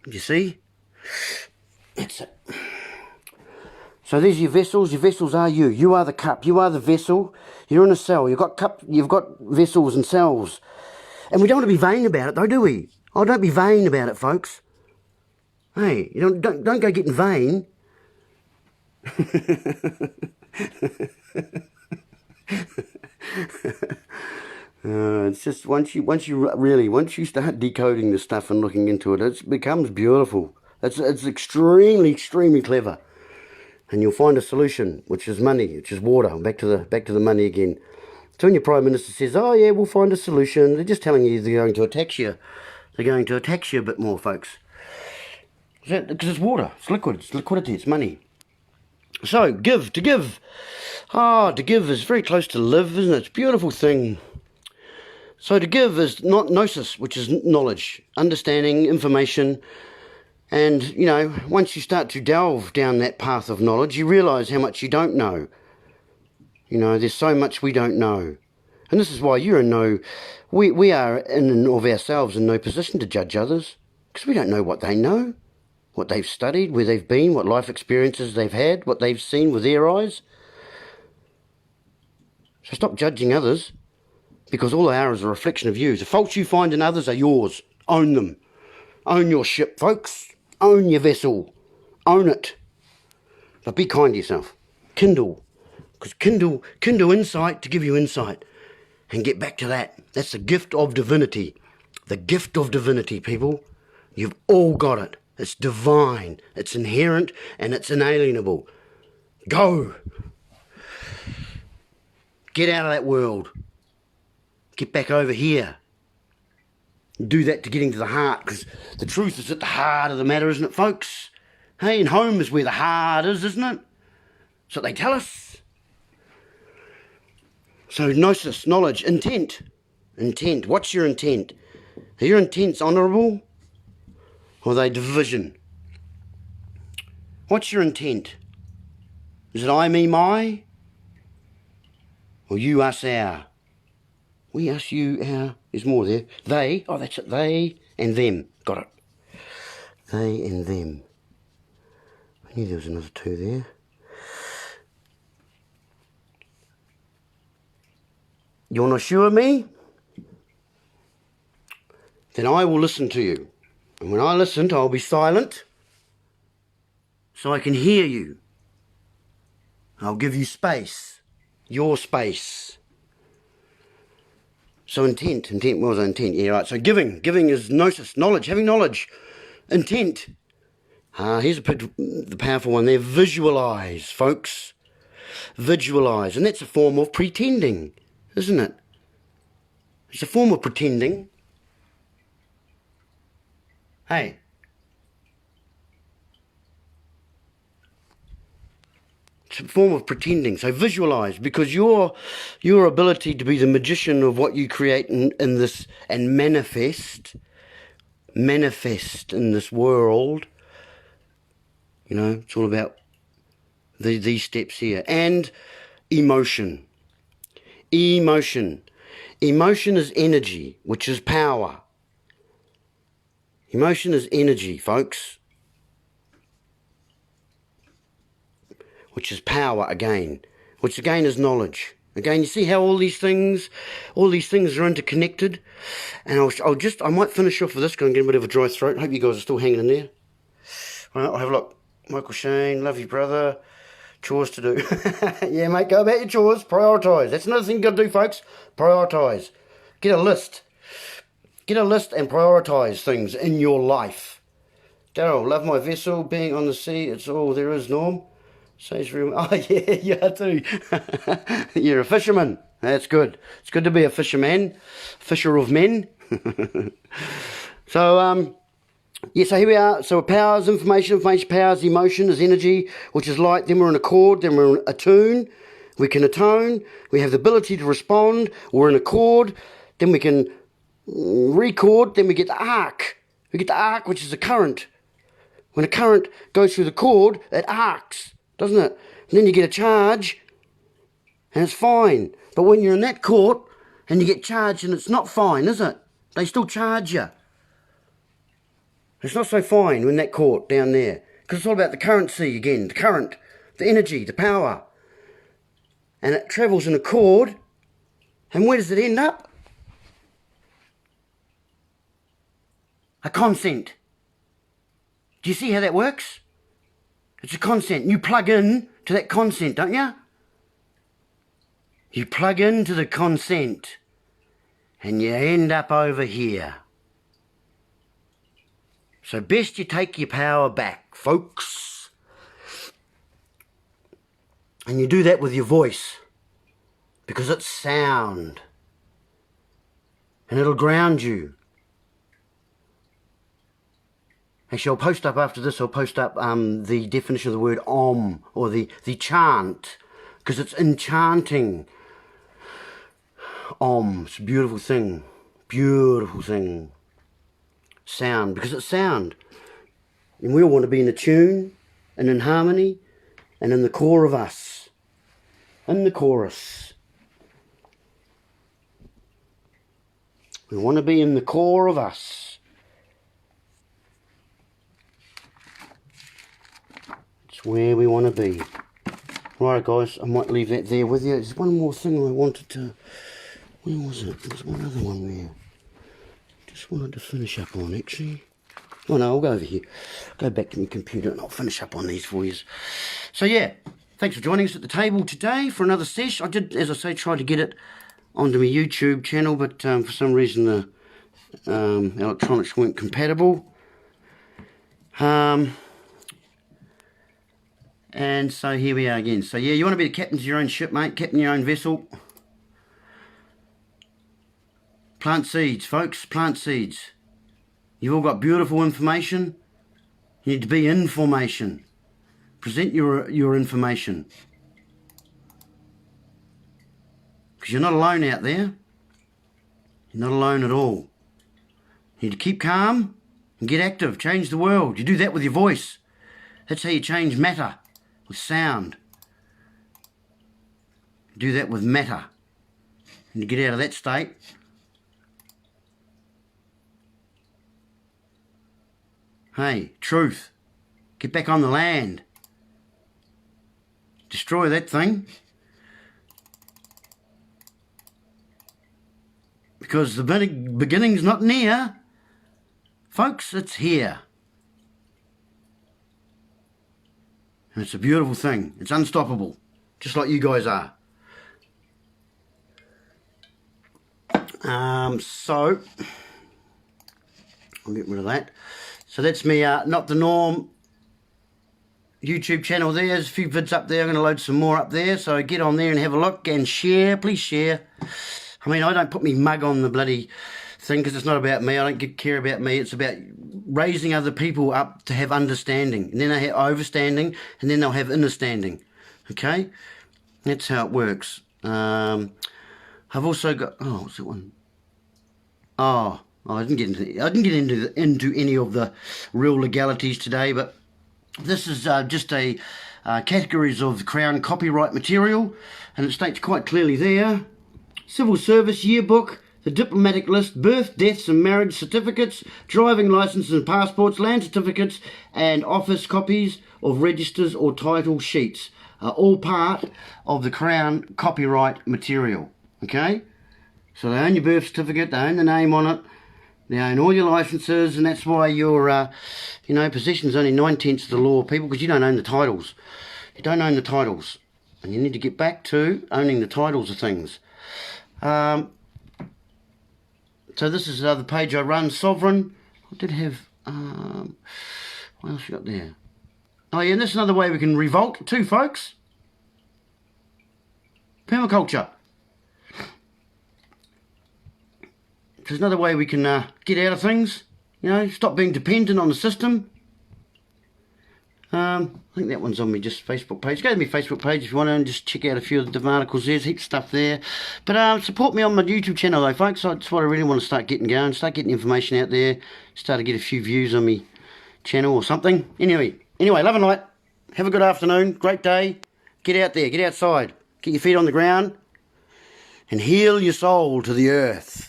You see? That's it. So these are your vessels. Your vessels are you. You are the cup. You are the vessel. You're in a cell. You've got vessels and cells. And we don't want to be vain about it though, do we? Oh, don't be vain about it, folks. Hey, don't go getting vain. It's just once you start decoding the stuff and looking into it, it becomes beautiful. It's extremely clever, and you'll find a solution, which is money, which is water. Back to the money again. So when your Prime Minister says, "Oh yeah, we'll find a solution," they're just telling you they're going to tax you. They're going to tax you a bit more, folks. Because it's water, it's liquid, it's liquidity, it's money. So to give is very close to live, isn't it? It's a beautiful thing. So to give is not gnosis, which is knowledge, understanding, information. And, once you start to delve down that path of knowledge, you realise how much you don't know. There's so much we don't know. And this is why we are in and of ourselves in no position to judge others. Because we don't know what they know, what they've studied, where they've been, what life experiences they've had, what they've seen with their eyes. So stop judging others. Because all they are is a reflection of you. The faults you find in others are yours. Own them. Own your ship, folks. Own your vessel. Own it. But be kind to yourself. Kindle. Because kindle insight to give you insight. And get back to that. That's the gift of divinity. The gift of divinity, people. You've all got it. It's divine. It's inherent and it's inalienable. Go. Get out of that world. Get back over here. Do that to get into the heart, because the truth is at the heart of the matter, isn't it, folks? Hey, and home is where the heart is, isn't it? That's what they tell us. So gnosis, knowledge, intent. Intent. What's your intent? Are your intents honourable? Or are they division? What's your intent? Is it I, me, my? Or you, us, our? We, us, you, our. There's more there. They. Oh, that's it. They and them. Got it. They and them. I knew there was another two there. You're not sure of me? Then I will listen to you. And when I listen, I'll be silent so I can hear you. I'll give you space. Your space. So intent. Intent, what was intent? Yeah, right. So giving. Giving is gnosis, knowledge, having knowledge. Intent. Here's the powerful one there. Visualize, folks. Visualize. And that's a form of pretending, isn't it? It's a form of pretending. Hey. It's a form of pretending. So visualize, because your ability to be the magician of what you create in this and manifest in this world, you know, it's all about these steps here. And emotion. Emotion. Emotion is energy, which is power. Emotion is energy, folks. Which is power again. Which again is knowledge. Again, you see how all these things are interconnected. And I might finish off with this because I'm getting a bit of a dry throat. I hope you guys are still hanging in there. All right, I'll have a look. Michael Shane, love you, brother. Chores to do. Yeah, mate, go about your chores. Prioritise. That's another thing you've got to do, folks. Prioritise. Get a list. Get a list and prioritise things in your life. Daryl, love my vessel. Being on the sea, it's all there is, Norm. Says, oh, yeah, you are too. You're a fisherman. That's good. It's good to be a fisherman. Fisher of men. So, yeah, so here we are. So power is information, information power is emotion, is energy, which is light. Then we're in a chord, then we're in a tune. We can atone. We have the ability to respond. We're in a chord. Then we can record. Then we get the arc. We get the arc, which is a current. When a current goes through the chord, it arcs, doesn't it? And then you get a charge, and it's fine. But when you're in that chord, and you get charged, and it's not fine, is it? They still charge you. It's not so fine when that chord down there. Because it's all about the currency again. The current, the energy, the power. And it travels in a chord. And where does it end up? A consent. Do you see how that works? It's a consent. You plug in to that consent, don't you? You plug into the consent. And you end up over here. So best you take your power back, folks. And you do that with your voice. Because it's sound. And it'll ground you. Actually, I'll post up after this, I'll post up the definition of the word om, or the chant. Because it's enchanting. Om, it's a beautiful thing. Beautiful thing. Sound, because it's sound. And we all want to be in a tune, and in harmony, and in the core of us. In the chorus. We want to be in the core of us. It's where we want to be. Right, guys, I might leave that there with you. There's one more thing I wanted to... Where was it? There's one other one there. Just wanted to finish up on, actually. Oh no, I'll go over here. Go back to my computer and I'll finish up on these for you. So yeah, thanks for joining us at the table today for another sesh. I did, as I say, try to get it onto my YouTube channel, but for some reason the electronics weren't compatible. And so here we are again. So yeah, you want to be the captain of your own ship, mate. Captain your own vessel. Plant seeds, folks, plant seeds. You've all got beautiful information. You need to be information. Present your information. Because you're not alone out there. You're not alone at all. You need to keep calm and get active. Change the world. You do that with your voice. That's how you change matter, with sound. You do that with matter. And you get out of that state. Hey, truth. Get back on the land. Destroy that thing. Because the beginning's not near. Folks, it's here. And it's a beautiful thing. It's unstoppable. Just like you guys are. So, I'll get rid of that. So that's me, Not the Norm YouTube channel there. There's a few vids up there. I'm going to load some more up there. So get on there and have a look and share. Please share. I mean, I don't put me mug on the bloody thing because it's not about me. I don't care about me. It's about raising other people up to have understanding. And then they have overstanding, and then they'll have understanding. Okay? That's how it works. I've also got... Oh, what's that one? Oh, I didn't get into any of the real legalities today, but this is just a categories of the Crown copyright material, and it states quite clearly there: Civil Service Yearbook, the Diplomatic List, birth, deaths and marriage certificates, driving licenses and passports, land certificates and office copies of registers or title sheets are all part of the Crown copyright material. Okay? So they own your birth certificate, they own the name on it, they own all your licenses, and that's why your, possession's only 9/10 of the law, people, because you don't own the titles. You don't own the titles. And you need to get back to owning the titles of things. So this is the other page I run, Sovereign. I did have, what else you got there? Oh yeah, and this is another way we can revolt too, folks. Permaculture. There's another way we can get out of things, stop being dependent on the system. I think that one's on my just Facebook page. Go to my Facebook page if you want to and just check out a few of the different articles. There's heaps of stuff there. But support me on my YouTube channel though, folks. That's what I really want to start getting going. Start getting information out there. Start to get a few views on my channel or something. Anyway, love and light. Have a good afternoon. Great day. Get out there. Get outside. Get your feet on the ground. And heal your soul to the earth.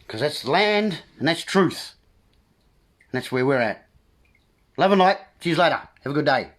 Because that's land and that's truth. And that's where we're at. Love and light. See you later. Have a good day.